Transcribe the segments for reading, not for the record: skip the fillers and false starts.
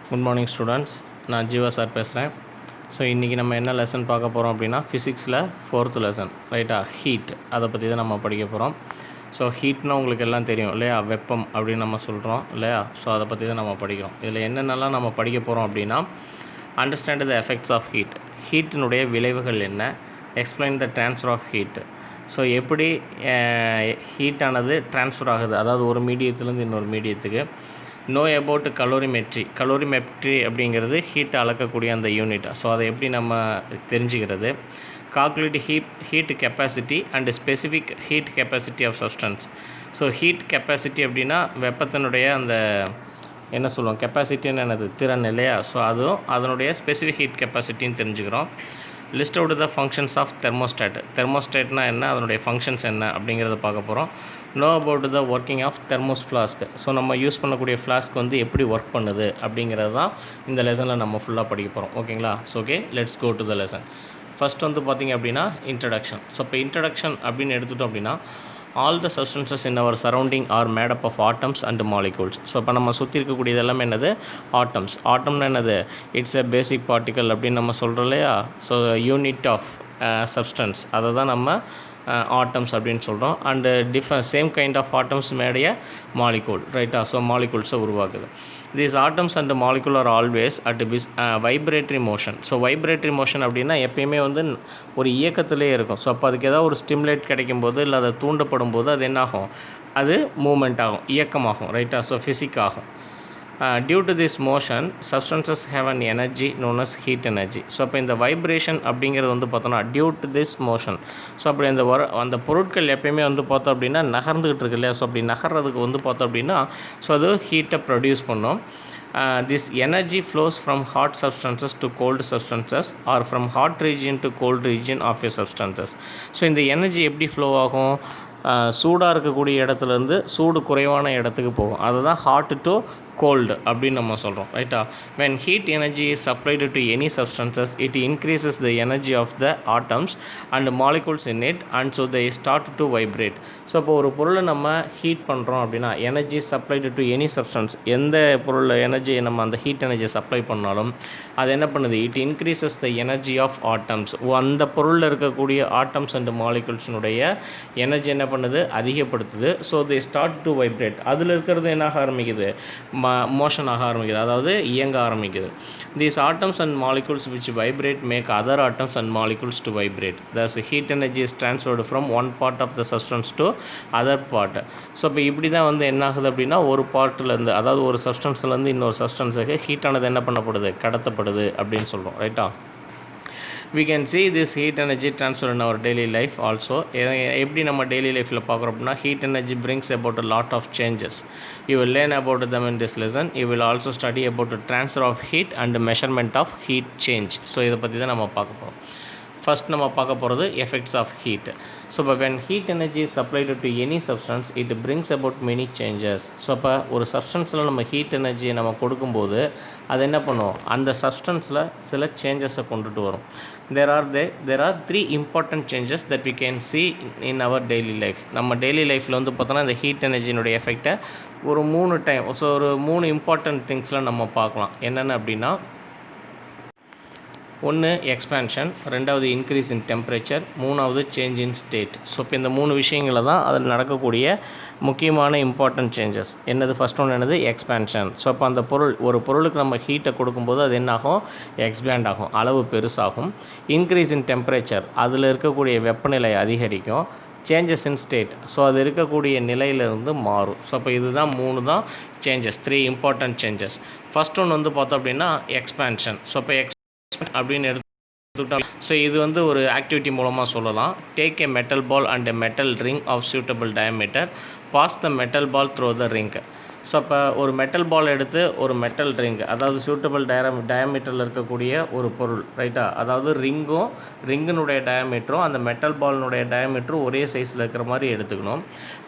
Good morning students, நான் Jeeva sir பேசுகிறேன். So இன்றைக்கி நம்ம என்ன லெசன் பார்க்க போகிறோம் அப்படின்னா ஃபிசிக்ஸில் 4th லெசன், ரைட்டா? ஹீட், அதை பற்றி தான் நம்ம படிக்க போகிறோம். ஸோ ஹீட்னால் உங்களுக்கு எல்லாம் தெரியும் இல்லையா? வெப்பம் அப்படின்னு நம்ம சொல்கிறோம் இல்லையா? ஸோ அதை பற்றி தான் நம்ம படிக்கிறோம். இதில் என்னென்னலாம் நம்ம படிக்க போகிறோம் அப்படின்னா, understand the effects of heat, ஹீட்டினுடைய விளைவுகள் என்ன, explain the transfer of heat. So எப்படி ஹீட்டானது ட்ரான்ஸ்ஃபர் ஆகுது, அதாவது ஒரு மீடியத்துலேருந்து இன்னொரு மீடியத்துக்கு. நோ அபவுட் கலோரிமெட்ரி, கலோரிமெட்ரி அப்படிங்கிறது ஹீட்டை அளக்கக்கூடிய அந்த யூனிட். ஸோ அதை எப்படி நம்ம தெரிஞ்சுக்கிறது. Calculate heat capacity and specific heat capacity of substance. So heat capacity அப்படின்னா வெப்பத்தினுடைய அந்த என்ன சொல்லுவோம், கெப்பாசிட்டின்னு என்னது, திறன் இல்லையா? ஸோ அதுவும் அதனுடைய ஸ்பெசிஃபிக் ஹீட் கெப்பாசிட்டின்னு தெரிஞ்சுக்கிறோம். List out the functions of thermostat, தெர்மோஸ்டாட்னா என்ன, அதனுடைய ஃபங்க்ஷன்ஸ் என்ன அப்படிங்கிறத பார்க்க போகிறோம். Know about the working of thermos flask, so நம்ம யூஸ் பண்ணக்கூடிய ஃப்ளாஸ்க் வந்து எப்படி ஒர்க் பண்ணுது அப்படிங்கிறது தான் இந்த லெசனில் நம்ம ஃபுல்லாக படிக்க போகிறோம். ஓகேங்களா? So okay, let's go to the lesson. First வந்து பார்த்திங்க அப்படின்னா இன்ட்ரடக்ஷன். ஸோ இப்போ இன்ட்ரடக்ஷன் அப்படின்னு எடுத்துட்டோம் அப்படின்னா, all the substances in our surrounding are made up of atoms and molecules. So இப்போ நம்ம சுற்றி இருக்கக்கூடியது எல்லாமே என்னது, ஆட்டம்ஸ். ஆட்டம்னா என்னது, இட்ஸ் எ பேசிக் பார்ட்டிக்கல் அப்படின்னு நம்ம சொல்கிறோம் இல்லையா? ஸோ யூனிட் ஆஃப் சப்ஸ்டன்ஸ், அதை தான் நம்ம ஆட்டம்ஸ் அப்படின்னு சொல்கிறோம். And same kind of atoms made a molecule, ரைட்டா? ஸோ மாலிகூல்ஸை உருவாக்குது. These atoms and molecule are always at vibratory motion. So vibratory motion அப்படின்னா எப்பயுமே வந்து ஒரு இயக்கத்திலே இருக்கும். ஸோ அப்போ அதுக்கு ஏதாவது ஒரு ஸ்டிமுலேட் கிடைக்கும்போது இல்லை அதை தூண்டப்படும் போது அது என்னாகும், அது மூமெண்ட் ஆகும், இயக்கமாகும், ரைட்டா? ஸோ ஃபிசிக் ஆகும். Due to this motion substances have an energy known as heat energy. So அப்போ இந்த வைப்ரேஷன் அப்படிங்கிறது வந்து பார்த்தோன்னா due to this motion. So அப்படி அந்த பொருட்கள் எப்பயுமே வந்து பார்த்தோம் அப்படின்னா நகர்ந்துக்கிட்டு இருக்கு இல்லையா? ஸோ அப்படி நகர்றதுக்கு வந்து பார்த்தோம் அப்படின்னா ஸோ அது ஹீட்டை ப்ரொடியூஸ் பண்ணும். This energy flows from hot substances to cold substances or from hot region to cold region of a substances. So இந்த எனர்ஜி எப்படி ஃப்ளோ ஆகும், சூடாக இருக்கக்கூடிய இடத்துலேருந்து சூடு குறைவான இடத்துக்கு போகும். அதுதான் ஹாட் டு கோல்டு அப்படின்னு நம்ம சொல்கிறோம், ரைட்டா? when heat energy is supplied to any substances, it increases the energy of the atoms and molecules in it, and so they start to vibrate. So இப்போ ஒரு பொருளை நம்ம ஹீட் பண்ணுறோம் அப்படின்னா, energy supplied to any substance, எந்த பொருளில் எனர்ஜியை நம்ம அந்த ஹீட் எனர்ஜியை சப்ளை பண்ணாலும் அது என்ன பண்ணுது, it increases the energy of atoms. அந்த பொருளில் இருக்கக்கூடிய ஆட்டம்ஸ் அண்ட் மாலிகுல்ஸினுடைய எனர்ஜி என்ன பண்ணுது, அதிகப்படுத்துது. So they start to vibrate. அதில் இருக்கிறது என்ன ஆரம்பிக்குது, மோஷன் ஆக ஆரம்பிக்குது, அதாவது இயங்க ஆரம்பிக்குது. These atoms and molecules which vibrate make other atoms and molecules to vibrate. Thus heat energy is transferred from one part of the substance to other part. So இப்போ இப்படி தான் வந்து என்ன ஆகுது அப்படின்னா, ஒரு பார்ட்லேருந்து, அதாவது ஒரு சப்ஸ்டன்ஸ்லேருந்து இன்னொரு சப்ஸ்டன்ஸுக்கு ஹீட்டானது என்ன பண்ணப்படுது, கடத்தப்படுது அப்படின்னு சொல்கிறோம், ரைட்டா? we can see this heat energy transfer in our daily life also. எப்படி நம்ம டெய்லி லைஃப்பில் பார்க்குறோம் அப்படின்னா, heat energy brings about a lot of changes. You will learn about them in this lesson. You will also study about the transfer of heat and the measurement of heat change. So இதை பற்றி தான் நம்ம பார்க்க போகிறோம். First நம்ம பார்க்க போகிறது effects of heat. So இப்போ when heat energy is supplied to any substance, it brings about many changes. So அப்போ ஒரு சப்ஸ்டன்ஸில் நம்ம ஹீட் எனர்ஜியை நம்ம கொடுக்கும்போது அது என்ன பண்ணும், அந்த சப்ஸ்டன்ஸில் சில சேஞ்சஸை கொண்டுட்டு வரும். there are three important changes that we can see in our daily life. நம்ம டெய்லி லைஃப்பில் வந்து பார்த்தோன்னா இந்த ஹீட் எனர்ஜியினுடைய எஃபெக்டை ஒரு 3 டைம், ஸோ ஒரு 3 இம்பார்ட்டன்ட் திங்ஸில் நம்ம பார்க்கலாம். என்னென்ன அப்படின்னா, ஒன்று எக்ஸ்பேன்ஷன், ரெண்டாவது இன்க்ரீஸ் இன் டெம்பரேச்சர், மூணாவது சேஞ்ச் இன் ஸ்டேட். ஸோ இப்போ இந்த 3 விஷயங்களை தான் அதில் நடக்கக்கூடிய முக்கியமான இம்பார்ட்டன்ட் சேஞ்சஸ். என்னது, ஃபஸ்ட் ஒன்று என்னது, எக்ஸ்பேன்ஷன். ஸோ அப்போ அந்த ஒரு பொருளுக்கு நம்ம ஹீட்டை கொடுக்கும்போது அது என்னாகும், எக்ஸ்பேண்ட் ஆகும், அளவு பெருசாகும். இன்க்ரீஸ் இன் டெம்பரேச்சர், அதில் இருக்கக்கூடிய வெப்பநிலை அதிகரிக்கும். சேஞ்சஸ் இன் ஸ்டேட், ஸோ அது இருக்கக்கூடிய நிலையிலிருந்து மாறும். ஸோ அப்போ இதுதான் 3 தான் சேஞ்சஸ், 3 இம்பார்ட்டன்ட் சேஞ்சஸ். ஃபஸ்ட் ஒன்று வந்து பார்த்தோம் அப்படின்னா எக்ஸ்பேன்ஷன். ஸோ இப்போ அப்படின்னு எடுத்துக்கிட்டோம். ஸோ இது வந்து ஒரு ஆக்டிவிட்டி மூலமாக சொல்லலாம். Take a metal ball and a metal ring of suitable diameter, pass the metal ball through the ring. So அப்போ ஒரு மெட்டல் பால் எடுத்து ஒரு மெட்டல் ரிங், அதாவது சூட்டபிள் டயமீட்டரில் இருக்கக்கூடிய ஒரு பொருள், ரைட்டா? அதாவது ரிங்கினுடைய டயமீட்டரும் அந்த மெட்டல் பாலினுடைய டயமீட்டரும் ஒரே சைஸில் இருக்கிற மாதிரி எடுத்துக்கணும்.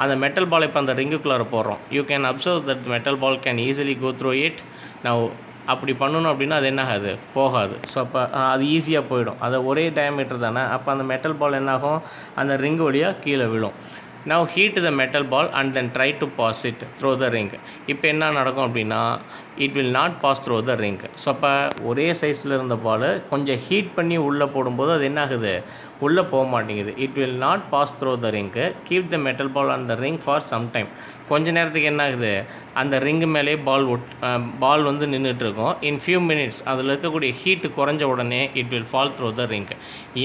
அந்த மெட்டல் பால் இப்போ அந்த ரிங்குக்குள்ளார போடுறோம். You can observe that metal ball can easily go through it. Now அப்படி பண்ணணும் அப்படின்னா அது என்ன ஆகாது, போகாது. ஸோ அப்போ அது ஈஸியாக போயிடும், அது ஒரே டயமீட்டர் தானே. அப்போ அந்த மெட்டல் பால் என்னாகும், அந்த ரிங்கு வழியாக கீழே விழும். Now heat the metal ball and then try to pass it through the ring. இப்போ என்ன நடக்கும் அப்படின்னா it will not pass through the ring. So அப்போ ஒரே சைஸில் இருந்த பால் கொஞ்சம் ஹீட் பண்ணி உள்ளே போடும்போது அது என்ன ஆகுது, உள்ளே போக மாட்டேங்குது. It will not pass through the ring. Keep the metal ball on the ring for some time. கொஞ்ச நேரத்துக்கு என்ன ஆகுது, அந்த ரிங்கு மேலே பால் வந்து நின்றுட்டுருக்கும். இன் ஃபியூ மினிட்ஸ் அதில் இருக்கக்கூடிய ஹீட்டு குறைஞ்ச உடனே it will fall through the ring.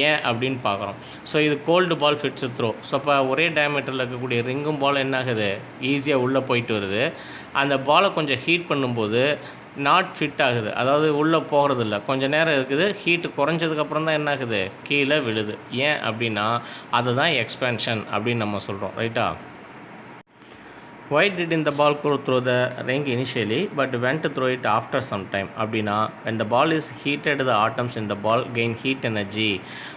ஏன் அப்படின்னு பார்க்குறோம். ஸோ இது cold ball fits through. So அப்போ ஒரே டயமீட்டரில் இருக்கக்கூடிய ரிங்கும் பால் என்ன ஆகுது, ஈஸியாக உள்ளே போயிட்டு வருது. அந்த பாலை கொஞ்சம் ஹீட் பண்ணும்போது நாட் ஃபிட் ஆகுது, அதாவது உள்ளே போகிறதில்ல. கொஞ்சம் நேரம் இருக்குது, ஹீட்டு குறைஞ்சதுக்கப்புறம் தான் என்ன ஆகுது, கீழே விழுது. ஏன் அப்படின்னா அதுதான் எக்ஸ்பேன்ஷன் அப்படின்னு நம்ம சொல்கிறோம். ரைட்டா? Why didn't the ball go through the ring initially but went through it after some time? அப்படின்னா when the ball is heated, the atoms in the ball gain heat energy.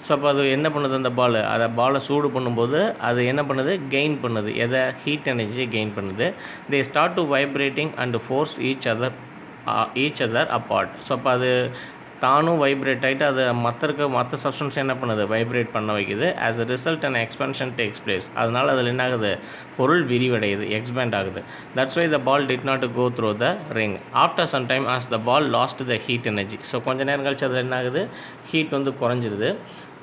So அப்போ அது என்ன பண்ணுது, அந்த அதை பாலை சூடு பண்ணும்போது அது என்ன பண்ணுது, கெயின் பண்ணுது. எதை, ஹீட் எனர்ஜியை கெயின் பண்ணுது. they start to vibrating and force each other apart. So அப்போ அது தானும் வைப்ரேட் ஆகிட்டு அது மற்ற சப்ஸ்டன்ஸ் என்ன பண்ணுது, வைப்ரேட் பண்ண வைக்குது. As a result and expansion takes place. அதனால் அதில் என்ன ஆகுது, பொருள் விரிவடையுது, எக்ஸ்பேண்ட் ஆகுது. That's why the ball did not go through the ring. After some time as the ball lost the heat energy. So கொஞ்சம் நேரம் கழிச்சு அதில் என்ன ஆகுது, ஹீட் வந்து குறைஞ்சிருது.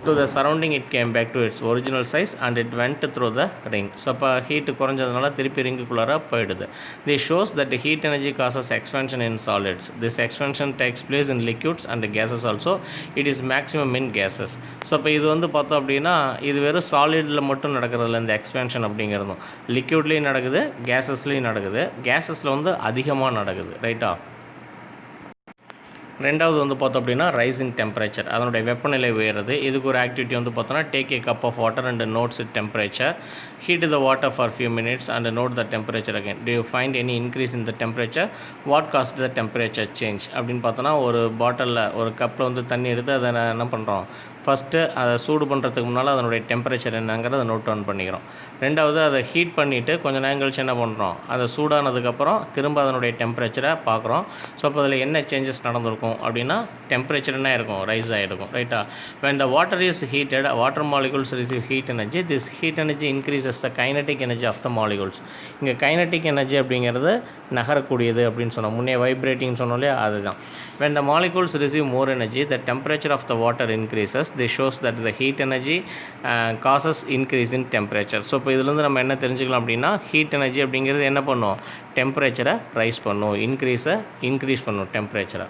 to the surrounding it came back to its original size and it went through the ring. So அப்போ heat குறைஞ்சதுனால திருப்பி ரிங்குக்குள்ளார போயிடுது. This shows that the heat energy causes expansion in solids. This expansion takes place in liquids and gases also. It is maximum in gases. So அப்போ இது வந்து பார்த்தோம் அப்படின்னா இது வெறும் சாலிடில் மட்டும் நடக்கிறதில்ல. இந்த எக்ஸ்பேன்ஷன் அப்படிங்கிறதும் லிக்யூட்லேயும் நடக்குது, கேஸஸ்லேயும் நடக்குது. கேஸஸில் வந்து அதிகமாக நடக்குது. ரைட்டா? ரெண்டாவது வந்து பார்த்தோம் அப்படின்னா ரைசிங் டெம்பரேச்சர், அதனுடைய வெப்பநிலை உயர்றது. இதுக்கு ஒரு ஆக்டிவிட்டி வந்து பார்த்தோன்னா take a cup of water and notes it temperature. Heat the water for few minutes and note the temperature again. Do you find any increase in the temperature? What caused the temperature change அப்படின்னு பார்த்தோன்னா ஒரு பாட்டிலில் ஒரு கப்பில் வந்து தண்ணி எடுத்து அதை என்ன பண்ணுறோம், ஃபஸ்ட்டு அதை சூடு பண்ணுறதுக்கு முன்னால் அதனுடைய டெம்பரேச்சர் என்னங்கிறத நோட் டவுன் பண்ணிக்கிறோம். ரெண்டாவது அதை ஹீட் பண்ணிவிட்டு கொஞ்சம் நேரம் கழிச்சு என்ன பண்ணுறோம், அதை சூடானதுக்கப்புறம் திரும்ப அதனுடைய டெம்பரேச்சரை பார்க்குறோம். ஸோ அப்போ அதில் என்ன சேஞ்சஸ் நடந்திருக்கும் அப்படின்னா டெம்பரேச்சர் என்ன இருக்கும், ரைஸ் ஆகிருக்கும். ரைட்டா? when the water is heated, water molecules receive heat energy. This heat energy increases the kinetic energy of the molecules. இங்கே கைனட்டிக் எனர்ஜி அப்படிங்கிறது நகரக்கூடியது அப்படின்னு சொன்னோம். முன்னே வைப்ரேட்டிங் சொன்னோம் இல்லையா, அதுதான். when the molecules receive more energy, the temperature of the water increases. This shows that the heat energy causes increase in temperature. So இப்போ இதுலேருந்து நம்ம என்ன தெரிஞ்சுக்கலாம் அப்படின்னா ஹீட் எனர்ஜி அப்படிங்கிறது என்ன பண்ணும், டெம்பரேச்சரை ரைஸ் பண்ணும், இன்க்ரீஸ் பண்ணும் டெம்பரேச்சரை.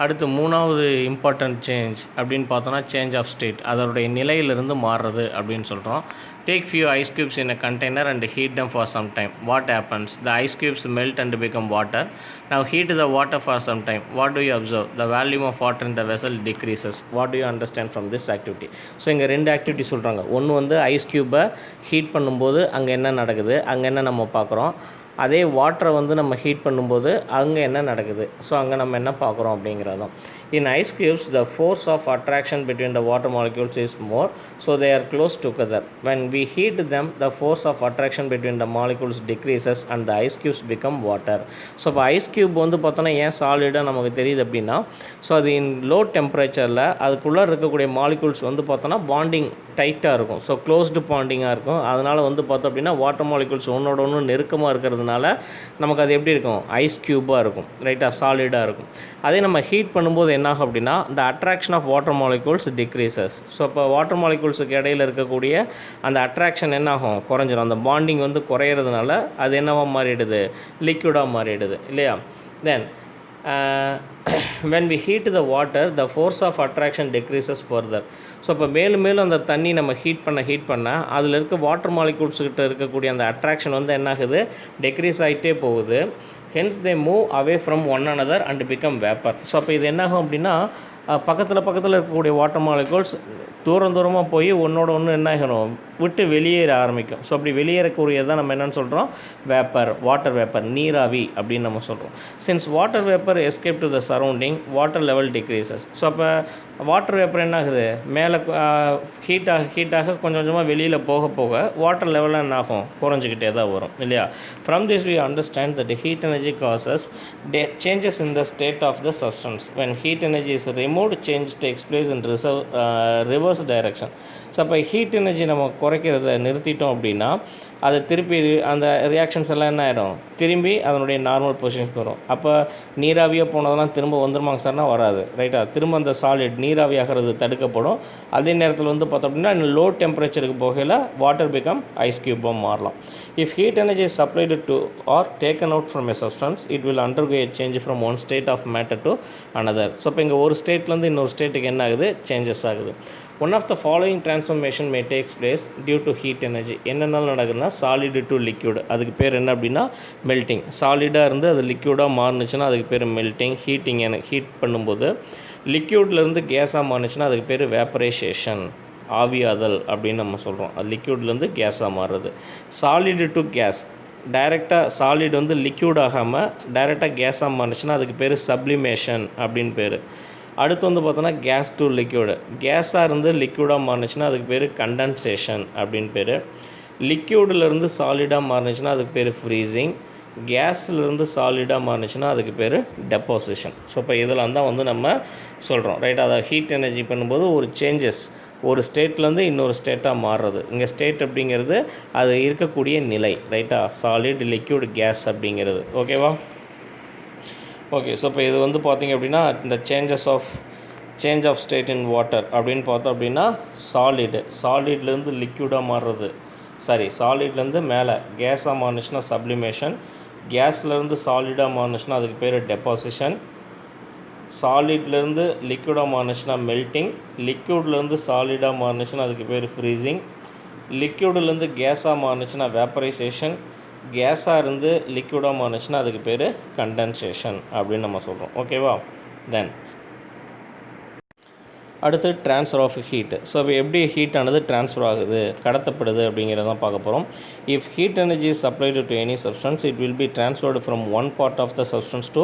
அடுத்து மூணாவது இம்பார்ட்டன்ட் சேஞ்ச் அப்படின்னு பார்த்தோன்னா சேஞ்ச் ஆஃப் ஸ்டேட், அதனுடைய நிலையிலிருந்து மாறுறது அப்படின்னு சொல்கிறோம். Take few ice cubes in a container and heat them for some time. What happens? The ice cubes melt and become water. Now heat the water for some time. What do you observe? The volume of water in the vessel decreases. What do you understand from this activity? So இங்கே ரெண்டு activity சொல்கிறாங்க. ஒன்று வந்து ice க்யூப்பை heat பண்ணும்போது அங்கே என்ன நடக்குது, அங்கே என்ன நம்ம பார்க்குறோம். அதே வாட்டரை வந்து நம்ம ஹீட் பண்ணும்போது அங்கே என்ன நடக்குது, ஸோ அங்கே நம்ம என்ன பார்க்குறோம் அப்படிங்கிறதும். In ice cubes, the force of attraction between the water molecules is more, so they are close together. When we heat them, the force of attraction between the molecules decreases and the ice cubes become water. So இப்போ ice cube வந்து பார்த்தோன்னா ஏன் சாலிடாக நமக்கு தெரியுது அப்படின்னா, so அது இன் low டெம்பரேச்சரில் அதுக்குள்ளே இருக்கக்கூடிய மாலிகுல்ஸ் வந்து பார்த்தோன்னா பாண்டிங் டைட்டாக இருக்கும். ஸோ க்ளோஸ்டு பாண்டிங்காக இருக்கும். அதனால் வந்து பார்த்தோம் அப்படின்னா வாட்டர் மாலிகுல்ஸ் ஒன்றோட ஒன்று நெருக்கமாக இருக்கிறதுனால நமக்கு அது எப்படி இருக்கும், ஐஸ் க்யூப்பாக இருக்கும். ரைட்டாக, சாலிடாக இருக்கும். அதே நம்ம ஹீட் பண்ணும்போது என்னாகும் அப்படின்னா the attraction of water molecules decreases. So இப்போ வாட்டர் மாலிகுல்ஸுக்கு இடையில் இருக்கக்கூடிய அந்த அட்ராக்ஷன் என்னாகும், குறைஞ்சிடும். அந்த பாண்டிங் வந்து குறையிறதுனால அது என்னவாக மாறிடுது, லிக்விடாக மாறிடுது இல்லையா. தென் when we heat the water, the force of attraction decreases further. So இப்போ மேலும் மேலும் அந்த தண்ணி நம்ம ஹீட் பண்ண அதில் இருக்க வாட்டர் மாலிகுல்ஸ்கிட்ட இருக்கக்கூடிய அந்த அட்ராக்ஷன் வந்து என்னாகுது, டெக்ரீஸ் ஆகிட்டே போகுது. hence they move away from one another and become vapor. So அப்போ இது என்னாகும் அப்படின்னா பக்கத்தில் இருக்கக்கூடிய வாட்டர் மாலிகுல்ஸ் தூரமாக போய் ஒன்றோட ஒன்று என்ன ஆகணும், விட்டு வெளியேற ஆரம்பிக்கும். ஸோ அப்படி வெளியேறக்கூடியதான் நம்ம என்னென்னு சொல்கிறோம், வேப்பர், வாட்டர் வேப்பர், நீராவி அப்படின்னு நம்ம சொல்கிறோம். Since water vapour escape to the surrounding, water level decreases. So அப்போ வாட்டர் வேப்பர் என்ன ஆகுது, மேலே ஹீட்டாக கொஞ்சம் கொஞ்சமாக வெளியில் போக வாட்டர் லெவலில் என்ன ஆகும், குறைஞ்சிக்கிட்டே தான் வரும் இல்லையா. From this we understand that heat energy causes changes in the state of the substance. when heat energy is removed removed, change takes place in reverse direction. So அப்போ ஹீட் எனர்ஜி நம்ம குறைக்கிறத நிறுத்திட்டோம் அப்படின்னா அது திருப்பி அந்த ரியாக்ஷன்ஸ் எல்லாம் என்ன ஆகிடும், திரும்பி அதனுடைய நார்மல் பொசிஷனுக்கு வரும். அப்போ நீராவியாக போனதெல்லாம் திரும்ப வந்துருமாங்க சார்னா வராது, ரைட்டா? திரும்ப அந்த சாலிட் நீராவியாகிறது தடுக்கப்படும். அதே நேரத்தில் வந்து பார்த்தோம் அப்படின்னா லோ டெம்பரேச்சருக்கு போகையில் வாட்டர் பிகம் ஐஸ் க்யூப்பாக மாறலாம். If heat energy is supplied to or taken out from a substance, it will undergo a change from one state of matter to another. So இப்போ இங்கே ஒரு ஸ்டேட்லேருந்து இன்னொரு ஸ்டேட்டுக்கு என்ன ஆகுது, சேஞ்சஸ் ஆகுது. One of the following transformation may takes place due to heat energy. என்னென்னாலும் நடக்குதுன்னா சாலிடு டு லிக்யூடு, அதுக்கு பேர் என்ன அப்படின்னா மெல்ட்டிங். சாலிடாக இருந்து அது லிக்யூடாக மாறுனுச்சுன்னா அதுக்கு பேர் மெல்ட்டிங். ஹீட் பண்ணும்போது லிக்யூட்லேருந்து கேஸாக மாறுனுச்சுன்னா அதுக்கு பேர் வேப்பரைசேஷன், ஆவியாதல் அப்படின்னு நம்ம சொல்கிறோம். அது லிக்யூட்லேருந்து கேஸாக மாறுறது. சாலிடு டு கேஸ், டைரெக்டாக சாலிட் வந்து லிக்யூட் ஆகாமல் டைரெக்டாக கேஸாக மாறுனுச்சுன்னா அதுக்கு பேர் சப்ளிமேஷன் அப்படின்னு பேர். அடுத்து வந்து பார்த்தோன்னா கேஸ் டு லிக்யூடு, கேஸாக இருந்து லிக்யூடாக மாறுனுச்சுன்னா அதுக்கு பேர் கண்டென்சேஷன் அப்படின்னு பேர். லிக்யூடிலேருந்து சாலிடாக மாறுனுச்சுன்னா அதுக்கு பேர் ஃப்ரீசிங். கேஸ்லேருந்து சாலிடாக மாறுனுச்சுன்னா அதுக்கு பேர் டெப்போசிஷன். ஸோ இப்போ இதெல்லாம் தான் வந்து நம்ம சொல்கிறோம், ரைட்? அதை ஹீட் எனர்ஜி பண்ணும்போது ஒரு சேஞ்சஸ் ஒரு ஸ்டேட்லேருந்து இன்னொரு ஸ்டேட்டாக மாறுறது. இங்கே ஸ்டேட் அப்படிங்கிறது அது இருக்கக்கூடிய நிலை, ரைட்டா? சாலிட், லிக்யூட், கேஸ் அப்படிங்கிறது. ஓகேவா? ஓகே. ஸோ இப்போ இது வந்து பார்த்திங்க அப்படின்னா இந்த change of state in water அப்படின்னு பார்த்தோம் அப்படின்னா சாலிட்லேருந்து லிக்யூடாக மாறுறது, சாலிட்லேருந்து மேலே கேஸாக மாறுனுச்சுன்னா சப்ளிமேஷன், கேஸ்லேருந்து சாலிடாக மாறுனுச்சுன்னா அதுக்கு பேர் டெப்பாசிஷன், சாலிட்லேருந்து லிக்யூடாக மாறுனுச்சுன்னா மெல்ட்டிங், லிக்யூட்லேருந்து சாலிடாக மாறுனுச்சுன்னா அதுக்கு பேர் ஃப்ரீசிங், லிக்யூட்லேருந்து கேஸாக மாறுனுச்சுன்னா வேப்பரைசேஷன், கேஸாக இருந்து லிக்யூடாக மாறுனுச்சுன்னா அதுக்கு பேர் கண்டென்சேஷன் அப்படின்னு நம்ம சொல்கிறோம். ஓகேவா? தென் அடுத்து ட்ரான்ஸ்ஃபர் ஆஃப் ஹீட். ஸோ இப்போ எப்படி ஹீட் ஆனது ட்ரான்ஸ்ஃபர் ஆகுது, கடத்தப்படுது அப்படிங்கிறத தான் பார்க்க போகிறோம். If heat energy is supplied to any substance, it will be transferred from one part of the substance to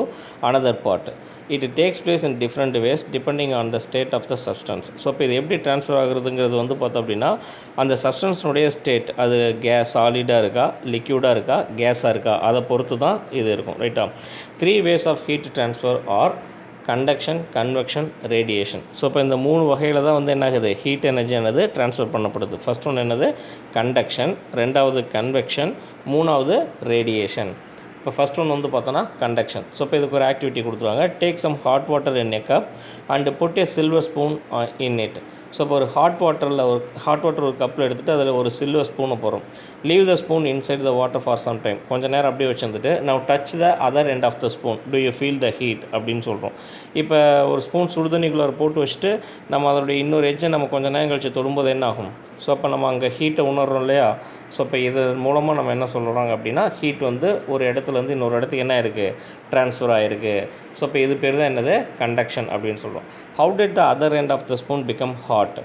another part. It takes place in different ways depending on the state of the substance. So இப்போ இது எப்படி transfer ஆகுறதுங்கிறது வந்து பார்த்தோம் அப்படின்னா அந்த சப்ஸ்டன்ஸினுடைய state, அது சாலிடாக இருக்கா, லிக்யூடாக இருக்கா, கேஸாக இருக்கா, அதை பொறுத்து தான் இது இருக்கும், ரைட்டா? 3 ways of heat transfer are conduction, convection, radiation. So இப்போ இந்த 3 வகையில் தான் வந்து என்ன ஆகுது, ஹீட் எனர்ஜியானது ட்ரான்ஸ்ஃபர் பண்ணப்படுது. ஃபர்ஸ்ட் ஒன்று என்னது, கண்டக்ஷன், ரெண்டாவது கன்வெக்ஷன், மூணாவது ரேடியேஷன். இப்போ ஃபஸ்ட் ஒன்று வந்து பார்த்தோன்னா கண்டக்ஷன். ஸோ இப்போ இதுக்கு ஒரு ஆக்டிவிட்டி கொடுத்துருவாங்க. Take some hot water in a cup and put a silver spoon in it. So இப்போ ஒரு ஹாட் வாட்டர் ஒரு கப்பில் எடுத்துகிட்டு அதில் ஒரு சில்வர் ஸ்பூனை போகிறோம். Leave the spoon inside the water for some time. கொஞ்சம் நேரம் அப்படியே வச்சுருந்துட்டு now touch the other end of the spoon, do you feel the heat அப்படின்னு சொல்கிறோம். இப்போ ஒரு ஸ்பூன் சுடுதண்ணிக்குள்ளே போட்டு வச்சுட்டு நம்ம அதோடைய இன்னொரு எட்ஜை நம்ம கொஞ்சம் நேரம் கழிச்சு தொடும்போது என்ன ஆகும், ஸோ அப்போ நம்ம அங்கே ஹீட்டை உணர்றோம் இல்லையா? ஸோ இப்போ இது மூலமாக நம்ம என்ன சொல்கிறாங்க அப்படின்னா ஹீட் வந்து ஒரு இடத்துலேருந்து இன்னொரு இடத்துக்கு என்ன இருக்குது, ட்ரான்ஸ்ஃபர் ஆகிருக்கு. ஸோ இப்போ இது பேர் தான் என்னது, கண்டக்ஷன் அப்படின்னு சொல்கிறோம். How did the other end of the spoon become hot?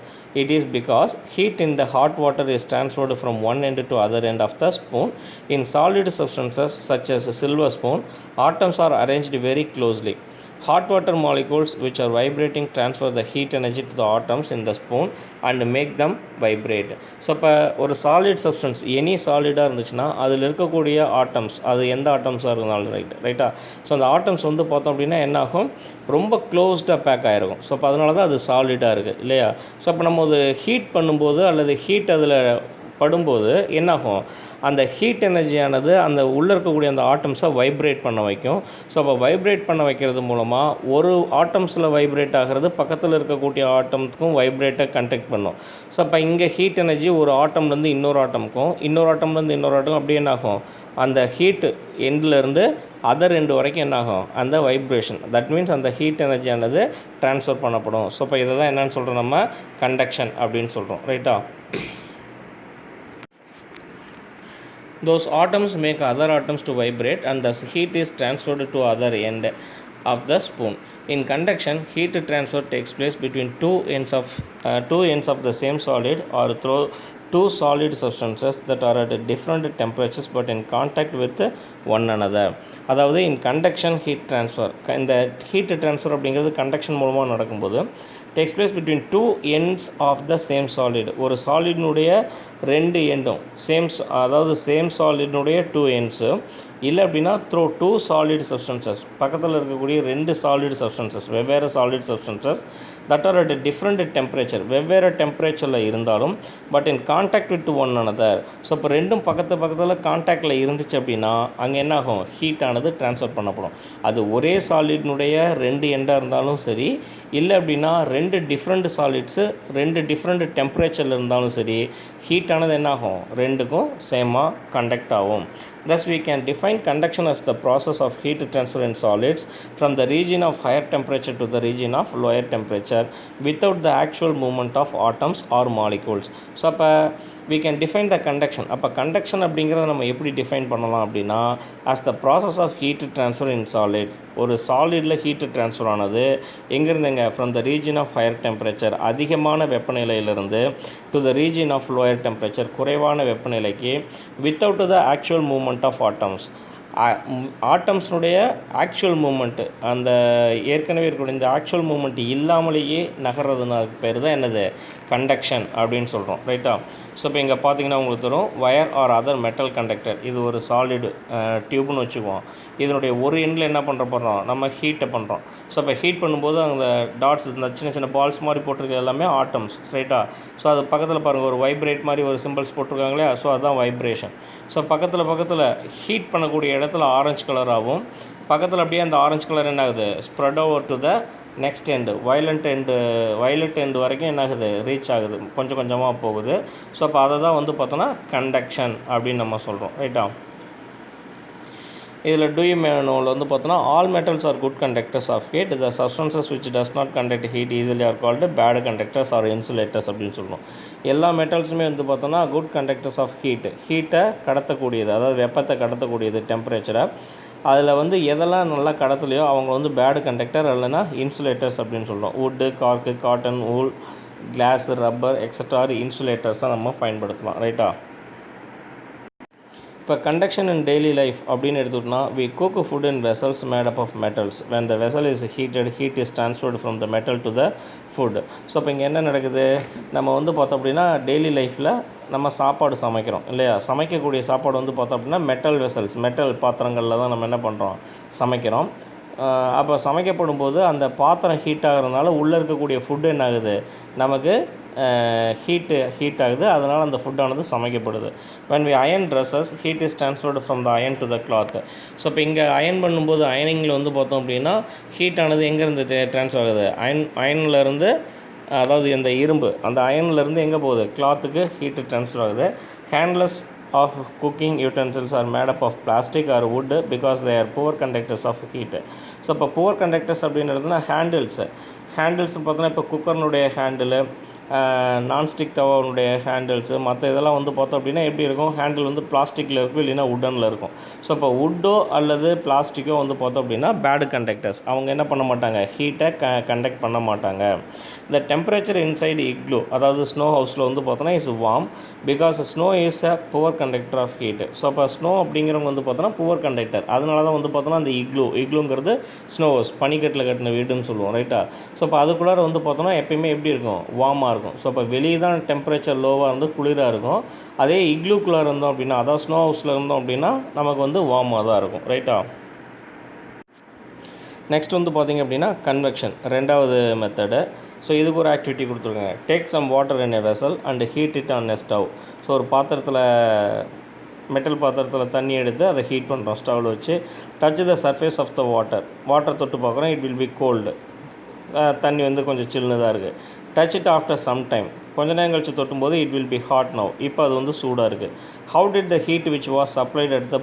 It is because heat in the hot water is transferred from one end to other end of the spoon. In solid substances such as a silver spoon, atoms are arranged very closely. Hot water molecules which are vibrating transfer the heat energy to the atoms in the spoon and make them vibrate. So இப்போ ஒரு solid substance any சாலிடாக இருந்துச்சுன்னா அதில் இருக்கக்கூடிய atoms, அது எந்த ஆட்டம்ஸாக இருந்தாலும் ரைட்டா? ஸோ அந்த ஆட்டம்ஸ் வந்து பார்த்தோம் அப்படின்னா என்ன ஆகும், ரொம்ப க்ளோஸ்டாக பேக் ஆகிருக்கும். ஸோ அப்போ அதனால தான் அது சாலிடாக இருக்குது இல்லையா? ஸோ அப்போ நம்ம அது ஹீட் பண்ணும்போது அல்லது ஹீட் அதில் படும்போது என்னாகும், அந்த ஹீட் எனர்ஜியானது அந்த உள்ளே இருக்கக்கூடிய அந்த ஆட்டம்ஸை வைப்ரேட் பண்ண வைக்கும். ஸோ அப்போ வைப்ரேட் பண்ண வைக்கிறது மூலமாக ஒரு ஆட்டம்ஸில் வைப்ரேட் ஆகிறது பக்கத்தில் இருக்கக்கூடிய ஆட்டம்ஸுக்கும் வைப்ரேட்டை கண்டக்ட் பண்ணும். ஸோ அப்போ இங்கே ஹீட் எனர்ஜி ஒரு ஆட்டம்லேருந்து இன்னொரு ஆட்டமுக்கும் அப்படியே என்னாகும், அந்த ஹீட் எண்ட்லேருந்து அதர் எண்டு வரைக்கும் என்னாகும், அந்த வைப்ரேஷன், தட் மீன்ஸ் அந்த ஹீட் எனர்ஜியானது ட்ரான்ஸ்ஃபர் பண்ணப்படும். ஸோ இப்போ இதை தான் என்னென்னு சொல்கிறோம், நம்ம கண்டக்ஷன் அப்படின்னு சொல்கிறோம், ரைட்டா? Those atoms make other atoms to vibrate and thus heat is transferred to other end of the spoon. In conduction, heat transfer takes place between two ends of the same solid or through two solid substances that are at different temperatures but in contact with one another. அதாவது in conduction heat transfer, இந்த heat transfer அப்படிங்கிறது conduction மூலமாக நடக்கும்போது takes place between two ends of the same solid. ஒரு சாலிடினுடைய ரெண்டு எண்டும் அதாவது same சாலினுடைய 2 ends இல்லை அப்படின்னா த்ரூ 2 சாலிட் சப்ஸ்டன்சஸ், பக்கத்தில் இருக்கக்கூடிய 2 சாலிட் சப்ஸ்டன்சஸ், வெவ்வேறு solid substances that R at different temperature, வெவ்வேறு டெம்பரேச்சரில் இருந்தாலும் but in contact with one another. So இப்போ ரெண்டும் பக்கத்தில் கான்டாக்டில் இருந்துச்சு அப்படின்னா அங்கே என்ன ஆகும், ஹீட் ஆனது ட்ரான்ஸ்ஃபர் பண்ணப்படும். அது ஒரே சாலிட்னுடைய 2 எண்டாக இருந்தாலும் சரி, இல்லை அப்படின்னா 2 டிஃப்ரெண்ட் சாலிட்ஸு 2 டிஃப்ரெண்ட் டெம்பரேச்சரில் இருந்தாலும் சரி, ஹீட் ஆனது என்ன ஆகும், ரெண்டுக்கும் சேமாக கண்டக்ட் ஆகும். Thus we can define conduction as the process of heat transfer in solids from the region of higher temperature to the region of lower temperature without the actual movement of atoms or molecules. So அப்போ we can define the conduction. அப்போ conduction அப்படிங்கிறத நம்ம எப்படி define பண்ணலாம் அப்படின்னா, as the process of heat transfer in solids, ஒரு சாலிடில் heat transfer ஆனது எங்கேருந்துங்க, from the region of higher temperature, அதிகமான வெப்பநிலையிலிருந்து to the region of lower temperature, குறைவான வெப்பநிலைக்கு, without the actual movement of atoms, ஆட்டம்ஸுடைய ஆக்சுவல் மூமெண்ட்டு, அந்த ஏற்கனவே இருக்கக்கூடிய இந்த ஆக்சுவல் மூமெண்ட் இல்லாமலேயே நகர்றதுனால பேர் தான் என்னது, கண்டக்ஷன் அப்படின்னு சொல்கிறோம். ரைட்டா? ஸோ இப்போ இங்கே பார்த்தீங்கன்னா உங்களுக்கு தரும் wire or other metal conductor. இது ஒரு சாலிடு டியூப்னு வச்சுக்குவோம். இதனுடைய ஒரு எண்டில் என்ன பண்ணுறோம், நம்ம ஹீட்டை பண்ணுறோம். ஸோ இப்போ ஹீட் பண்ணும்போது அந்த டாட்ஸ், இந்த சின்ன சின்ன பால்ஸ் மாதிரி போட்டிருக்க எல்லாமே ஆட்டம்ஸ். ரைட்டா? ஸோ அது பக்கத்தில் பாருங்கள், ஒரு வைப்ரேட் மாதிரி ஒரு சிம்பிள்ஸ் போட்டிருக்காங்க இல்லையா, ஸோ அதுதான் வைப்ரேஷன். ஸோ பக்கத்தில் ஹீட் பண்ணக்கூடிய இடத்துல ஆரஞ்சு கலராகவும், பக்கத்தில் அப்படியே அந்த ஆரஞ்சு கலர் என்ன ஆகுது, spread over to the next end, violet end வரைக்கும் என்ன ஆகுது, ரீச் ஆகுது, கொஞ்சம் கொஞ்சமாக போகுது. ஸோ அப்போ அதை தான் வந்து பார்த்தோன்னா கண்டக்ஷன் அப்படின்னு நம்ம சொல்கிறோம். ரைட்டா? இதில் டூ யூ நோவில் வந்து பார்த்தோன்னா all metals are good conductors of heat, the substances which does not conduct heat easily are called bad conductors or insulators அப்படின்னு சொல்லுவோம். எல்லா மெட்டல்ஸுமே வந்து பார்த்தோன்னா குட் கண்டக்டர்ஸ் ஆஃப் ஹீட்டை கடத்தக்கூடியது, அதாவது வெப்பத்தை கடத்தக்கூடியது, டெம்பரேச்சரை. அதில் வந்து எதெல்லாம் நல்லா கடத்தலையோ அவங்க வந்து பேடு கண்டக்டர் இல்லைன்னா இன்சுலேட்டர்ஸ் அப்படின்னு சொல்கிறோம். Wood, cork, cotton, wool, glass, rubber extra இன்சுலேட்டர்ஸாக நம்ம பயன்படுத்தலாம். ரைட்டா? இப்போ கண்டக்ஷன் இன் டெய்லி லைஃப் அப்படின்னு எடுத்துக்கிட்டோம்னா, we cook food in vessels made up of metals. When the vessel is heated, heat is transferred from the metal to the food. So இப்போ இங்கே என்ன நடக்குது, நம்ம வந்து பார்த்தோம் அப்படின்னா டெய்லி லைஃப்பில் நம்ம சாப்பாடு சமைக்கிறோம் இல்லையா, சமைக்கக்கூடிய சாப்பாடு வந்து பார்த்தோம் அப்படின்னா மெட்டல் வெசல்ஸ், மெட்டல் பாத்திரங்களில் தான் நம்ம என்ன பண்ணுறோம், சமைக்கிறோம். அப்போ சமைக்கப்படும் போது அந்த பாத்திரம் ஹீட் ஆகிறதுனால உள்ளே இருக்கக்கூடிய ஃபுட்டு என்ன ஆகுது, நமக்கு ஹீட் ஆகுது. அதனால் அந்த ஃபுட்டானது சமைக்கப்படுது. when we iron dresses, heat is transferred from the iron to the cloth. So இப்போ இங்கே அயன் பண்ணும்போது அயனிங்கில் வந்து பார்த்தோம் அப்படின்னா ஹீட் ஆனது எங்கேருந்து ட்ரான்ஸ்ஃபர் ஆகுது, அயன்லேருந்து, அதாவது இந்த இரும்பு அந்த அயன்லேருந்து எங்கே போகுது, கிளாத்துக்கு ஹீட்டு ட்ரான்ஸ்ஃபர் ஆகுது. Handless of cooking utensils are made up of plastic or wood because they are poor conductors of heat. So இப்போ poor conductors அப்படின்றதுனா ஹேண்டில்ஸ் பார்த்தோன்னா இப்போ குக்கர்னுடைய ஹேண்டிலு, நான்ஸ்டிக் தவாவுடைய ஹேண்டில்ஸு, மற்ற இதெல்லாம் வந்து பார்த்தோம் அப்படின்னா எப்படி இருக்கும், ஹேண்டில் வந்து பிளாஸ்டிக்கில் இருக்கும், இல்லைன்னா உட்டனில் இருக்கும். ஸோ இப்போ வுட்டோ அல்லது பிளாஸ்டிக்கோ வந்து பார்த்தோம் அப்படின்னா பேடு கண்டக்டர்ஸ். அவங்க என்ன பண்ண மாட்டாங்க, ஹீட்டை கண்டக்ட் பண்ண மாட்டாங்க. இந்த டெம்பரேச்சர் இன்சைடு இக்லூ, அதாவது ஸ்னோ ஹவுஸில் வந்து பார்த்தோன்னா is warm because snow is a poor conductor of heat. So அப்போ ஸ்னோ அப்படிங்கிறவங்க வந்து பார்த்தோன்னா புவர் கண்டக்டர். அதனால தான் வந்து பார்த்தோன்னா அந்த இக்லூங்கிறது ஸ்னோ ஹவுஸ், பனிக்கட்டில் கட்டின வீடுன்னு சொல்லுவோம். ரைட்டா? ஸோ இப்போ அதுக்குள்ளார வந்து பார்த்தோன்னா எப்பயுமே எப்படி இருக்கும், வார்மாக இருக்கும். ஸோ இப்போ வெளியே தான் டெம்பரேச்சர் லோவாக இருந்து குளிராக இருக்கும். அதே இக்லூக்குள்ளே இருந்தோம் அப்படின்னா, அதாவது ஸ்னோ ஹவுஸில் இருந்தோம் அப்படின்னா நமக்கு வந்து வார்மாக தான் இருக்கும். ரைட்டா? நெக்ஸ்ட் வந்து பார்த்திங்க அப்படின்னா கன்வெக்ஷன், ரெண்டாவது மெத்தடு. ஸோ இதுக்கு ஒரு ஆக்டிவிட்டி கொடுத்துருக்காங்க. Take some water in a vessel and heat it on a stove. So ஒரு பாத்திரத்தில், மெட்டல் பாத்திரத்தில் தண்ணி எடுத்து அதை ஹீட் பண்ணுறோம் ஸ்டவ்வில் வச்சு. Touch the surface of the water தொட்டு பார்க்குறோம், இட் வில் பி கோல்டு. தண்ணி வந்து கொஞ்சம் சில்லுன்னு தான் இருக்குது. Touch it after some time, கொஞ்ச நேரம் கழிச்சு தொட்டும்போது it will be hot now, இப்போ அது வந்து சூடாக இருக்குது. How did the heat which was supplied at the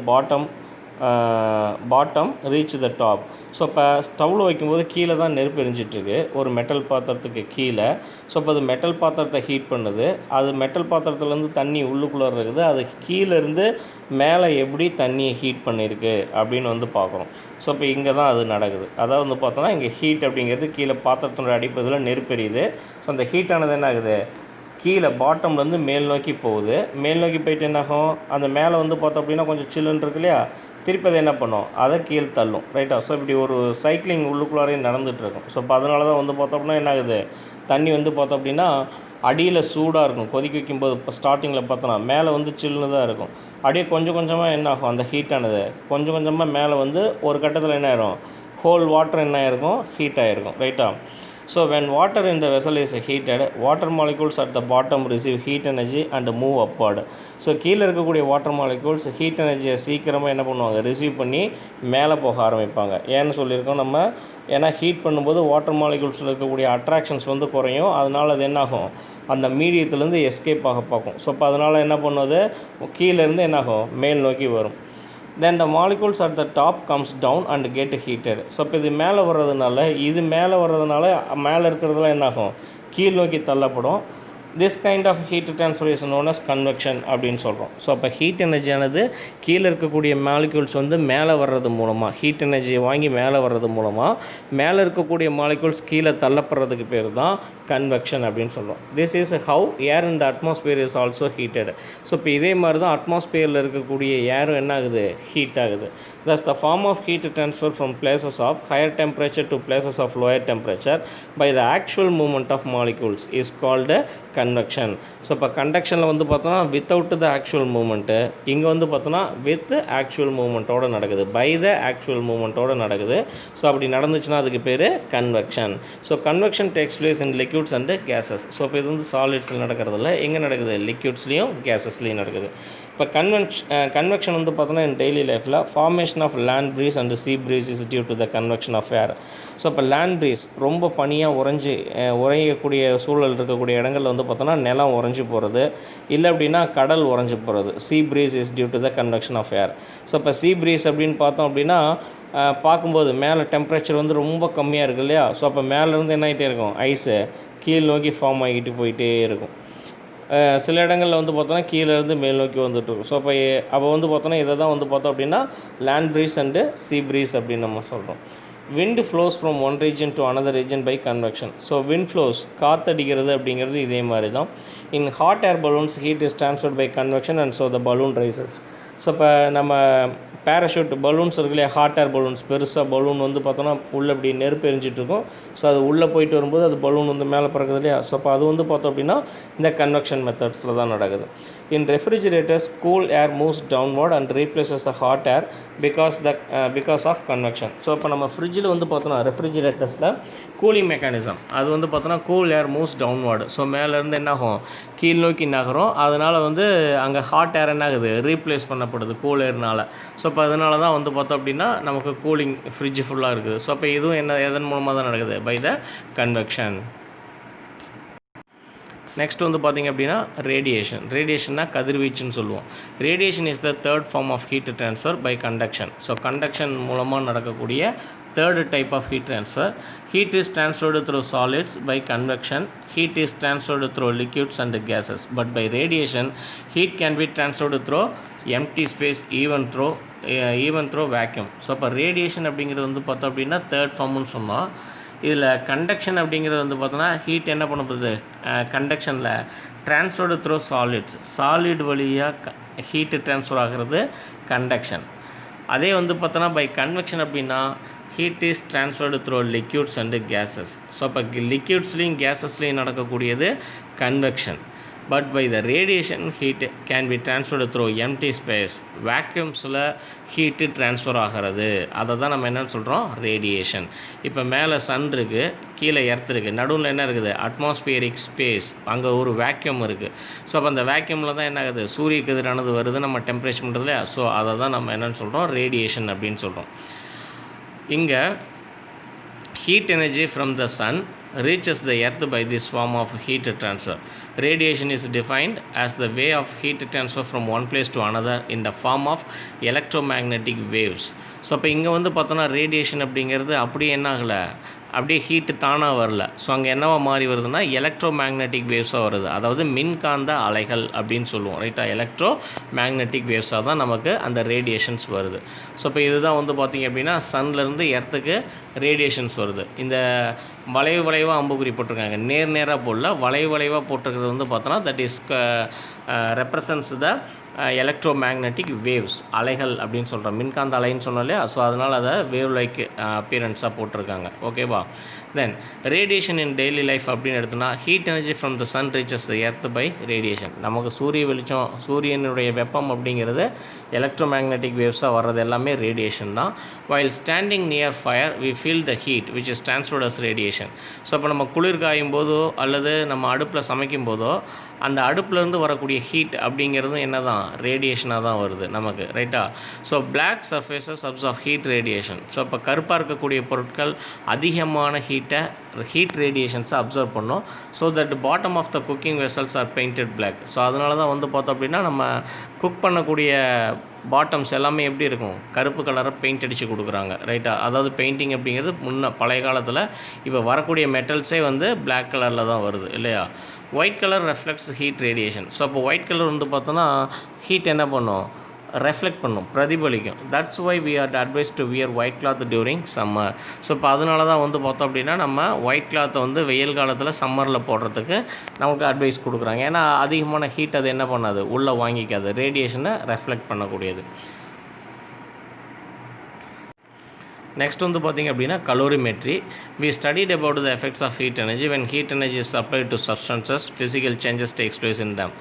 bottom reach the top. So இப்போ ஸ்டவ்வில் வைக்கும்போது கீழே தான் நெருப்பு எரிஞ்சிட்ருக்கு, ஒரு மெட்டல் பாத்திரத்துக்கு கீழே. ஸோ இப்போ அது மெட்டல் பாத்திரத்தை ஹீட் பண்ணுது. அது மெட்டல் பாத்திரத்துலேருந்து தண்ணி உள்ளுக்குள்ளே இருக்குது, அது கீழேருந்து மேலே எப்படி தண்ணியை ஹீட் பண்ணியிருக்கு அப்படின்னு வந்து பார்க்குறோம். ஸோ இப்போ இங்கே தான் அது நடக்குது. அதாவது வந்து பார்த்தோன்னா இங்கே ஹீட் அப்படிங்கிறது கீழே பாத்திரத்தினுடைய அடிப்பதில் நெருப்பெரியுது. ஸோ அந்த ஹீட்டானது என்ன ஆகுது, கீழே பாட்டம்லேருந்து மேல் நோக்கி போகுது. மேல் நோக்கி போயிட்டு என்னாகும், அந்த மேலே வந்து பார்த்தோம் அப்படின்னா கொஞ்சம் சில்லுன்னு இருக்கு இல்லையா, திருப்பி அதை என்ன பண்ணும், அதை கீழே தள்ளும். ரைட்டா? ஸோ இப்படி ஒரு சைக்கிளிங் உள்ளுக்குள்ளாரையும் நடந்துகிட்ருக்கும். ஸோ இப்போ அதனால தான் வந்து பார்த்தோம் அப்படின்னா என்ன ஆகுது, தண்ணி வந்து பார்த்தோம் அப்படின்னா அடியில் சூடாக இருக்கும். கொதிக்க வைக்கும்போது இப்போ ஸ்டார்டிங்கில் பார்த்தோன்னா மேலே வந்து சில்லுன்னு தான் இருக்கும். அப்படியே கொஞ்சம் கொஞ்சமாக என்ன ஆகும், அந்த ஹீட்டானது கொஞ்சம் கொஞ்சமாக மேலே வந்து ஒரு கட்டத்தில் என்ன ஆயிரும், ஹோல் வாட்டர் என்ன ஆயிருக்கும், ஹீட் ஆகிருக்கும். ரைட்டா? So when water in the vessel is heated, water molecules at the bottom receive heat energy and move upward. So கீழே இருக்கக்கூடிய வாட்டர் மாலிகூல்ஸ் ஹீட் எனர்ஜியை சீக்கிரமாக என்ன பண்ணுவாங்க, ரிசீவ் பண்ணி மேலே போக ஆரம்பிப்பாங்க. ஏன்னு சொல்லியிருக்கோம் நம்ம, ஏன்னா ஹீட் பண்ணும்போது வாட்டர் மாலிகூல்ஸில் இருக்கக்கூடிய அட்ராக்ஷன்ஸ் வந்து குறையும். அதனால் அது என்னாகும், அந்த மீடியத்துலேருந்து எஸ்கேப் ஆக பார்க்கும். ஸோ இப்போ அதனால் என்ன பண்ணுவது, கீழேருந்து என்னாகும், மேல் நோக்கி வரும். then the molecules at the top comes down and get heated. So இப்போ இது மேலே வர்றதுனால மேலே இருக்கிறதுலாம் என்னாகும், கீழ் நோக்கி தள்ளப்படும். this kind of heat transfer is known as convection அப்படின்னு சொல்கிறோம். ஸோ அப்போ ஹீட் எனர்ஜியானது கீழே இருக்கக்கூடிய மாலிக்யூல்ஸ் வந்து மேலே வர்றது மூலமாக, ஹீட் எனர்ஜியை வாங்கி மேலே வர்றது மூலமாக மேலே இருக்கக்கூடிய மாலிக்யூல்ஸ் கீழே தள்ளப்படுறதுக்கு பேர் தான் கன்வெக்ஷன் அப்படின்னு சொல்கிறோம். This is how air in the atmosphere is also heated. So இப்போ இதே மாதிரி தான் அட்மாஸ்பியரில் இருக்கக்கூடிய ஏரும் என்ன ஆகுது, ஹீட் ஆகுது. thus the form of heat transfer from places of higher temperature to places of lower temperature by the actual movement of molecules is called convection. So இப்போ கண்டக்ஷனில் வந்து பார்த்தோன்னா வித்தவுட் த ஆக்சுவல் மூமெண்ட்டு, இங்கே வந்து பார்த்தோன்னா with actual மூமெண்ட்டோடு நடக்குது, by the actual மூமெண்ட்டோடு நடக்குது. So அப்படி நடந்துச்சுன்னா அதுக்கு பேர் convection. So convection takes place in liquids and gases. So இப்போ இது வந்து சாலிட்ஸில் நடக்கிறதில்ல, எங்கே நடக்குது, லிக்யூட்ஸ்லேயும் கேஸஸ்லேயும் நடக்குது. இப்போ கன்வெக்ஷன் வந்து பார்த்தோன்னா இன் டெய்லி லைஃப்பில் formation of land breeze and sea breeze is due to the convection of air. So இப்போ லேண்ட் ப்ரீஸ் ரொம்ப பனியாக உறையக்கூடிய சூழல் இருக்கக்கூடிய இடங்களில் வந்து பார்த்தோன்னா நிலம் உறைஞ்சி போகிறது, இல்லை அப்படின்னா கடல் உறைஞ்சி போகிறது. Sea breeze is due to the convection of air. So இப்போ சீ ப்ரீஸ் அப்படின்னு பார்த்தோம் அப்படின்னா பார்க்கும்போது மேலே டெம்பரேச்சர் வந்து ரொம்ப கம்மியாக இருக்குது இல்லையா. ஸோ அப்போ மேலேருந்து என்ன ஆகிட்டே இருக்கும், ஐஸு கீழ் நோக்கி ஃபார்ம் ஆகிட்டு போயிட்டே இருக்கும். சில இடங்களில் வந்து பார்த்தோன்னா கீழேருந்து மேல் நோக்கி வந்துட்டுருக்கும். ஸோ அப்போ வந்து பார்த்தோன்னா இதை தான் வந்து பார்த்தோம் அப்படின்னா land breeze and sea breeze அப்படின்னு நம்ம சொல்கிறோம். wind flows from one region to another region by convection. So wind flows காற்றடிக்கிறது அப்படிங்கிறது இதே மாதிரி தான். in hot air balloons heat is transferred by convection and so the balloon rises. So இப்போ நம்ம parachute balloons இருக்கு இல்லையா, ஹாட் ஏர் பலூன்ஸ், பெருசாக balloon வந்து பார்த்தோன்னா உள்ளே இப்படி நெருப்பு எரிஞ்சிட்ருக்கும். ஸோ அது உள்ளே போயிட்டு வரும்போது அது பலூன் வந்து மேலே பறக்குது இல்லையா. ஸோ அப்போ அது வந்து பார்த்தோம் அப்படின்னா இந்த கன்வெக்ஷன் மெத்தட்ஸில் தான் நடக்குது. In refrigerators cool air moves downward and replaces the hot air because of convection. So இப்போ நம்ம ஃப்ரிட்ஜில் வந்து பார்த்தோன்னா ரெஃப்ரிஜிரேட்டர்ஸில் கூலிங் மெக்கானிசம் அது வந்து பார்த்தோன்னா cool air moves downward. So மேலேருந்து என்னாகும், கீழ் நோக்கி நகரும். அதனால் வந்து அங்கே ஹாட் ஏர் என்ன ஆகுது, ரீப்ளேஸ் பண்ணப்படுது கூல் ஏர்னால். ஸோ இப்போ அதனால தான் வந்து பார்த்தோம் அப்படின்னா நமக்கு கூலிங் ஃப்ரிட்ஜ் ஃபுல்லாக இருக்குது. ஸோ அப்போ இதுவும் எதன் மூலமாக தான் நடக்குது, பை த கன்வெக்ஷன். நெக்ஸ்ட் வந்து பார்த்திங்க அப்படின்னா ரேடியேஷன்னா கதிர்வீச்சுன்னு சொல்லுவோம். Radiation is the third form of heat transfer by conduction. So conduction மூலமாக நடக்கக்கூடிய third type of heat transfer. Heat is transferred through solids. By convection, heat is transferred through liquids and gases. But by radiation, heat can be transferred through empty space, even through vacuum. So இப்போ radiation அப்படிங்கிறது வந்து பார்த்தோம் அப்படின்னா third ஃபார்ம்னு சொன்னோம். இதில் conduction அப்படிங்கிறது வந்து பார்த்தோன்னா ஹீட் என்ன பண்ண போகுது, கண்டக்ஷனில் ட்ரான்ஸ்ஃபர்டு த்ரூ சாலிட் வழியாக ஹீட்டு ட்ரான்ஸ்ஃபர் ஆகிறது கண்டக்ஷன். அதே வந்து பார்த்தோன்னா பை கன்வெக்ஷன் அப்படின்னா heat is transferred through liquids and gases. So இப்போ லிக்யூட்ஸ்லேயும் கேஸஸ்லேயும் நடக்கக்கூடியது convection. But by the radiation heat can be transferred through empty space. வேக்யூம்ஸில் ஹீட்டு ட்ரான்ஸ்ஃபர் ஆகிறது, அதை தான் நம்ம என்னென்னு சொல்கிறோம், ரேடியேஷன். இப்போ மேலே சன் இருக்குது, கீழே எர்த் இருக்குது, நடுவில் என்ன இருக்குது, அட்மாஸ்பியரிக் ஸ்பேஸ், அங்கே ஒரு வேக்யூம் இருக்குது. ஸோ அப்போ அந்த வேக்யூமில் தான் என்ன ஆகுது, சூரிய கதிரானது வருது, நம்ம டெம்பரேச்சர் பண்ணுறது இல்லையா. ஸோ அதை தான் நம்ம என்னென்னு சொல்கிறோம், ரேடியேஷன் அப்படின்னு சொல்கிறோம். இங்கே heat energy from the sun reaches the earth by this form of heat transfer. Radiation is defined as the way of heat transfer from one place to another in the form of electromagnetic waves. So அப்போ இங்கே வந்து பார்த்தோன்னா radiation அப்படிங்கிறது அப்படியே என்ன ஆகலை, அப்படியே heat தானாக வரல. ஸோ அங்கே என்னவா மாறி வருதுன்னா எலக்ட்ரோ மேக்னெட்டிக் வேவ்ஸாக வருது, அதாவது மின்காந்த அலைகள் அப்படின்னு சொல்லுவோம், ரைட்டா. எலக்ட்ரோ மேக்னெட்டிக் வேவ்ஸாக தான் நமக்கு அந்த ரேடியேஷன்ஸ் வருது. ஸோ இப்போ இதுதான் வந்து பார்த்திங்க அப்படின்னா சன்லேருந்து எர்த்துக்கு ரேடியேஷன்ஸ் வருது. இந்த வளைவாக அம்புக்குறி போட்டிருக்காங்க, நேராக போடல, வளைவாக போட்டிருக்கிறது வந்து பார்த்தோன்னா that is represents the electro magnetic waves, அலைகள் அப்படின்னு சொல்கிறோம். மின்காந்த அலைன்னு சொன்னோம் இல்லையா? ஸோ அதனால் அதை வேவ் லைக் அப்பியரன்ஸாக போட்டிருக்காங்க. ஓகேவா? Then radiation in daily life அப்படின்னு எடுத்தோன்னா heat energy from the sun reaches the earth by radiation. நமக்கு சூரிய வெளிச்சம், சூரியனுடைய வெப்பம் அப்படிங்கிறது எலக்ட்ரோ மேக்னெட்டிக் வேவ்ஸாக வர்றது எல்லாமே ரேடியேஷன் தான். While standing near fire we feel the heat which is transferred as radiation. So இப்போ நம்ம குளிர் காயும் போதோ அல்லது நம்ம அடுப்பில் சமைக்கும் போதோ அந்த அடுப்புலேருந்து வரக்கூடிய ஹீட் அப்படிங்கிறதும் என்ன தான், ரேடியேஷனாக தான் வருது நமக்கு, ரைட்டா? So black surfaces absorb heat radiation. So இப்போ கருப்பாக இருக்கக்கூடிய பொருட்கள் அதிகமான ஹீட் ரேடியேஷன்ஸை அப்சர்வ் பண்ணோம். So that bottom of the cooking vessels are painted black. So அதனால தான் வந்து பார்த்தோம் அப்படின்னா நம்ம குக் பண்ணக்கூடிய பாட்டம்ஸ் எல்லாமே எப்படி இருக்கும், கருப்பு கலரை பெயிண்ட் அடித்து கொடுக்குறாங்க, ரைட்டா? அதாவது பெயிண்டிங் அப்படிங்கிறது பழைய காலத்தில், இப்போ வரக்கூடிய மெட்டல்ஸே வந்து பிளாக் கலரில் தான் வருது இல்லையா? White colour reflects heat radiation. So அப்போ ஒயிட் கலர் வந்து பார்த்தோன்னா ஹீட் என்ன பண்ணும், ரெஃப்ளெக்ட் பண்ணும், பிரதிபலிக்கும். That's why we are advise to wear white cloth during summer. So இப்போ அதனால தான் வந்து பார்த்தோம் அப்படின்னா நம்ம ஒயிட் கிளாத்தை வந்து வெயில் காலத்தில் சம்மரில் போடுறதுக்கு நமக்கு அட்வைஸ் கொடுக்குறாங்க. ஏன்னா அதிகமான ஹீட் அது என்ன பண்ணாது, உள்ளே வாங்கிக்காது, ரேடியேஷனை ரெஃப்ளெக்ட் பண்ணக்கூடியது. நெக்ஸ்ட் வந்து பார்த்திங்க அப்படின்னா calorimetry. we studied about the effects of heat energy. When heat energy is supplied to substances, physical changes takes place in them.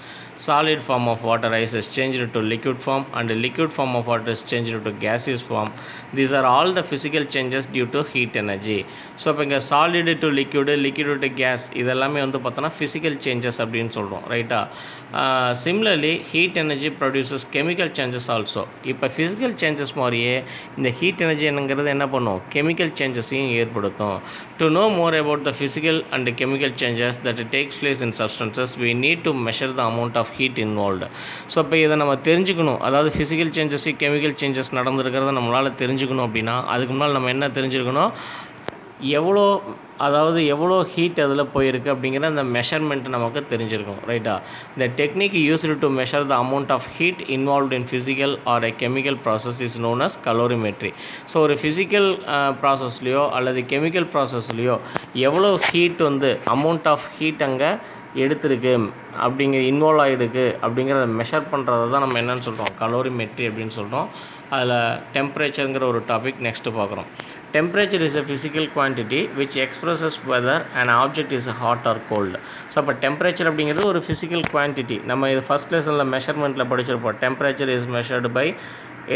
Solid form of water ice is changed to liquid form and liquid form of water is changed to gaseous form. These are all the physical changes due to heat energy. So இப்போ இங்கே solid to liquid, liquid to gas, இதெல்லாமே வந்து பார்த்தோன்னா physical changes அப்படின்னு சொல்கிறோம், ரைட்டா? Similarly heat energy produces chemical changes also. இப்போ physical changes மாதிரியே இந்த ஹீட் எனர்ஜி என்னங்கிறது என்ன பண்ணும், கெமிக்கல் சேஞ்சஸையும் ஏற்படுத்தும். To know more about the physical and chemical changes that takes place in substances, we need to measure the amount of heat involved. So இப்போ இதை நம்ம தெரிஞ்சுக்கணும், அதாவது ஃபிசிக்கல் சேஞ்சஸ், கெமிக்கல் சேஞ்சஸ் நடந்துருக்கிறத நம்மளால் தெரிஞ்சுக்கணும் அப்படின்னா அதுக்கு முன்னால் நம்ம என்ன தெரிஞ்சுக்கணும், எவ்வளோ ஹீட் அதில் போயிருக்கு அப்படிங்கிற அந்த மெஷர்மெண்ட் நமக்கு தெரிஞ்சிருக்கும், ரைட்டா? The technique used to measure the amount of heat involved in physical or a chemical process is known as calorimetry. So ஒரு ஃபிசிக்கல் ப்ராசஸ்லையோ அல்லது கெமிக்கல் ப்ராசஸ்லையோ எவ்வளோ ஹீட் வந்து அமௌண்ட் ஆஃப் ஹீட் அங்கே எடுத்துருக்கு இன்வால்வ் ஆகிடுக்கு அப்படிங்கிறத மெஷர் பண்ணுறத தான் நம்ம என்னென்னு சொல்கிறோம், கலோரிமெட்ரி அப்படின்னு சொல்கிறோம். அதில் டெம்பரேச்சருங்கிற ஒரு டாபிக் நெக்ஸ்ட்டு பார்க்குறோம். Temperature is a physical quantity which expresses whether an object is hot or cold. So அப்போ டெம்பரேச்சர் அப்படிங்கிறது ஒரு ஃபிசிக்கல் குவான்டிட்டி. நம்ம இது ஃபஸ்ட் லெசனில் மெஷர்மெண்ட்டில் படிச்சிருப்போம். டெம்பரேச்சர் இஸ் மெஷர்டு பை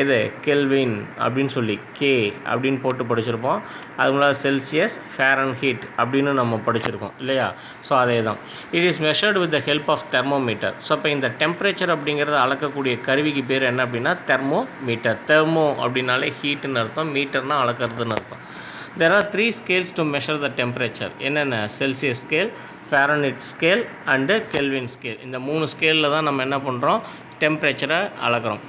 எது, கெல்வின் அப்படின்னு சொல்லி கே அப்படின்னு போட்டு படிச்சிருப்போம். அது முன்னாடி செல்சியஸ், ஃபேரன்ஹீட் அப்படின்னு நம்ம படிச்சிருக்கோம் இல்லையா? ஸோ அதே தான். It is measured with the help of thermometer. So இப்போ இந்த டெம்பரேச்சர் அப்படிங்கிறத அளக்கக்கூடிய கருவிக்கு பேர் என்ன அப்படின்னா தெர்மோமீட்டர். தெர்மோ அப்படின்னாலே ஹீட்டுன்னு அர்த்தம், மீட்டர்னால் அளக்கிறதுன்னு அர்த்தம். There are 3 scales to measure the temperature. என்னென்ன, Celsius scale, Fahrenheit scale and kelvin scale. இந்த 3 ஸ்கேலில் தான் நம்ம என்ன பண்ணுறோம், டெம்பரேச்சரை அளக்கிறோம்.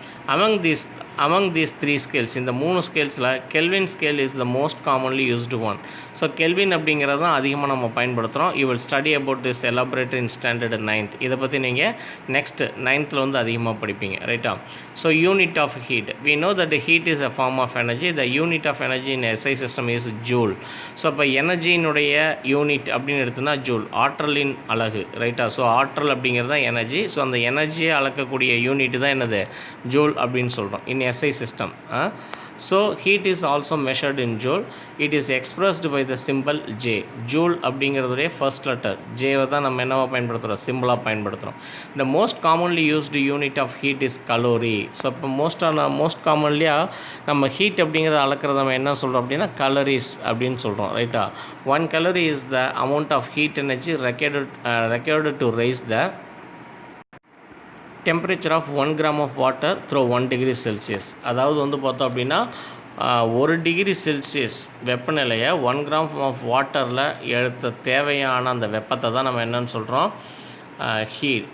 among these 3 scales, இந்த 3 ஸ்கேல்ஸில் Kelvin scale is the most commonly used one. So Kelvin அப்படிங்கிறது தான் அதிகமாக நம்ம பயன்படுத்துகிறோம். You will study about this elaborated in standard 9th. இதை பற்றி நீங்கள் நெக்ஸ்ட் 9th வந்து அதிகமாக படிப்பீங்க, ரைட்டா? So unit of heat. we know that the heat is a form of energy. the unit of energy in SI system is joule. So அப்போ எனர்ஜியினுடைய unit அப்படின்னு எடுத்தோன்னா ஜூல், ஆற்றலின் அலகு, ரைட்டா? ஸோ ஆற்றல் அப்படிங்கிறது தான் எனர்ஜி. ஸோ அந்த எனர்ஜியை அளக்கக்கூடிய யூனிட் தான் என்னது, ஜூல் அப்படின்னு சொல்கிறோம் in SI system. So heat is also measured in joule. It is expressed by the symbol J. joule அப்படிங்கிறதுடைய ஃபர்ஸ்ட் லெட்டர் ஜேவை தான் நம்ம என்னவா பயன்படுத்துகிறோம், சிம்பிளாக பயன்படுத்துகிறோம். The most commonly used unit of heat is calorie. So இப்போ மோஸ்ட் காமன்லியாக நம்ம ஹீட் அப்படிங்கிறத அளக்கிறத நம்ம என்ன சொல்கிறோம் அப்படின்னா கலோரிஸ் அப்படின்னு சொல்கிறோம், ரைட்டா? 1 calorie is the amount of heat energy required to raise the temperature of 1 gram of water through 1 degree Celsius. அதாவது வந்து பார்த்தோம் அப்படின்னா 1 டிகிரி செல்சியஸ் வெப்பநிலையை 1 கிராம் ஆஃப் வாட்டரில் எடுத்த தேவையான அந்த வெப்பத்தை தான் நம்ம என்னன்னு சொல்கிறோம், ஹீட்,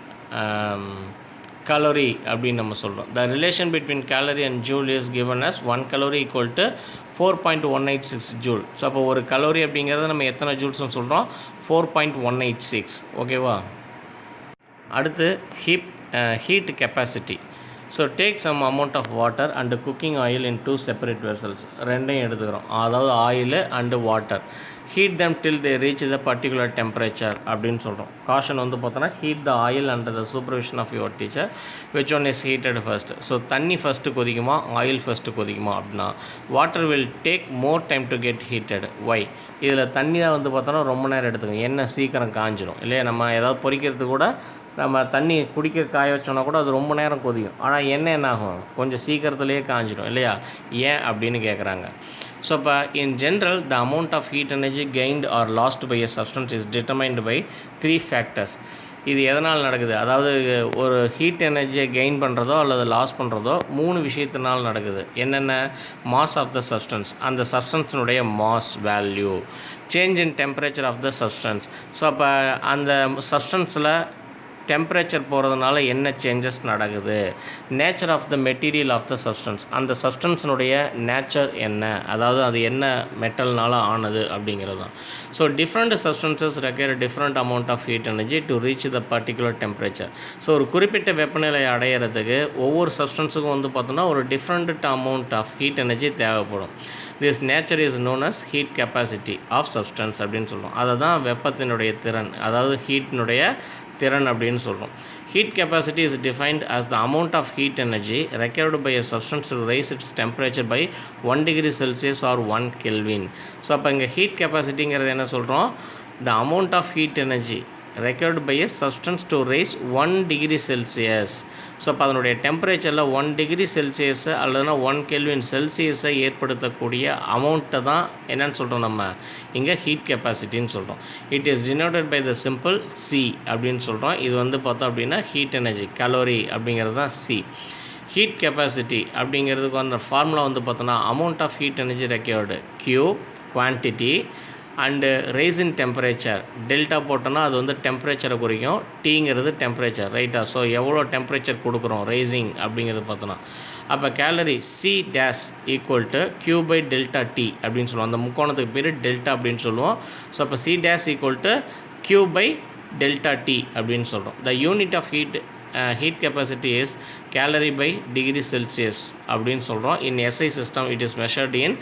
கலோரி அப்படின்னு நம்ம சொல்கிறோம். The relation between calorie and joule is given as 1 calorie equal to 4.186 joule. So அப்போ ஒரு கலோரி அப்படிங்கிறத நம்ம எத்தனை ஜூல்ஸ்னு சொல்கிறோம், 4.186. ஓகேவா? அடுத்து heat capacity. So take some amount of water and cooking oil in 2 separate vessels. ரெண்டையும் எடுத்துக்கிறோம், அதாவது oil and water. Heat them till they reach the particular temperature அப்படின்னு சொல்கிறோம். காஷன் வந்து பார்த்தோன்னா heat the oil under the supervision of your teacher which one is heated first. So தண்ணி first கொதிக்குமா oil first கொதிக்குமா அப்படின்னா water will take more time to get heated. Why? இதில் தண்ணி தான் வந்து பார்த்தோன்னா ரொம்ப நேரம் எடுத்துக்கும், எண்ணெய் சீக்கிரம் காஞ்சிடும் இல்லையா. நம்ம ஏதாவது பொரிக்கிறது கூட நம்ம தண்ணி குடிக்க காய வச்சோன்னா கூட அது ரொம்ப நேரம் கொதிக்கும், ஆனால் எண்ணெய் என்ன ஆகும், கொஞ்சம் சீக்கிரத்துலேயே காஞ்சிடும் இல்லையா. ஏன் அப்படின்னு கேட்குறாங்க. ஸோ இப்போ in general the amount of heat energy gained or lost by a substance is determined by 3 factors. இது எதனால் நடக்குது, அதாவது ஒரு ஹீட் எனர்ஜியை கெயின் பண்ணுறதோ அல்லது லாஸ் பண்ணுறதோ 3 விஷயத்தினால் நடக்குது. என்னென்ன? மாஸ் ஆஃப் த சப்ஸ்டன்ஸ், அந்த சப்ஸ்டன்ஸினுடைய mass value, change in temperature of the substance. So அப்போ அந்த சப்ஸ்டன்ஸில் டெம்பரேச்சர் போகிறதுனால என்ன சேஞ்சஸ் நடக்குது, nature of the material of the substance, அந்த சப்ஸ்டன்ஸினுடைய நேச்சர் என்ன, அதாவது அது என்ன மெட்டல்னால ஆனது அப்படிங்கிறது தான். So different substances require different amount of heat energy to reach the particular temperature. So ஒரு குறிப்பிட்ட வெப்பநிலை அடையிறதுக்கு ஒவ்வொரு சப்ஸ்டன்ஸுக்கும் வந்து பார்த்தோன்னா ஒரு different amount of heat energy தேவைப்படும். This nature is known as heat capacity of substance அப்படின்னு சொல்லுவோம். அதை தான் வெப்பத்தினுடைய திறன், அதாவது ஹீட்டினுடைய திறன் அப்படின்னு சொல்கிறோம். Heat capacity is defined as the amount of heat energy required by a substance to raise its temperature by 1 degree Celsius or 1 Kelvin. So அப்போ இங்கே ஹீட் கெப்பாசிட்டிங்கிறது என்ன சொல்கிறோம், the amount of heat energy required by a substance to raise 1 degree Celsius. So அப்போ அதனுடைய டெம்பரேச்சரில் 1 degree Celsius அல்லதுனா 1 kelvin செல்சியஸை ஏற்படுத்தக்கூடிய அமௌண்ட்டை தான் என்னன்னு சொல்கிறோம் நம்ம இங்கே ஹீட் கெப்பாசிட்டின்னு சொல்கிறோம். It is denoted by the simple C அப்படின்னு சொல்கிறோம். இது வந்து பார்த்தோம் அப்படின்னா ஹீட் எனர்ஜி கலோரி அப்படிங்கிறது தான் சி. ஹீட் கெப்பாசிட்டி அப்படிங்கிறதுக்கு அந்த ஃபார்முலா வந்து பார்த்தோன்னா amount of heat energy required Q quantity and rise in temperature. Delta போட்டோன்னா அது வந்து டெம்பரேச்சரை குறிக்கும், டீங்கிறது டெம்பரேச்சர் ரைட்டா. ஸோ எவ்வளோ டெம்பரேச்சர் கொடுக்குறோம் ரைசிங் அப்படிங்கிறது பார்த்தோன்னா அப்போ கேலரி C dash equal to Q by delta T அப்படின்னு சொல்லுவோம். அந்த முக்கோணத்துக்கு பேர் டெல்டா அப்படின்னு சொல்லுவோம். ஸோ அப்போ C dash equal to Q by delta T அப்படின்னு சொல்கிறோம். The unit of heat capacity is calorie by degree Celsius அப்படின்னு சொல்கிறோம். In SI system it is measured in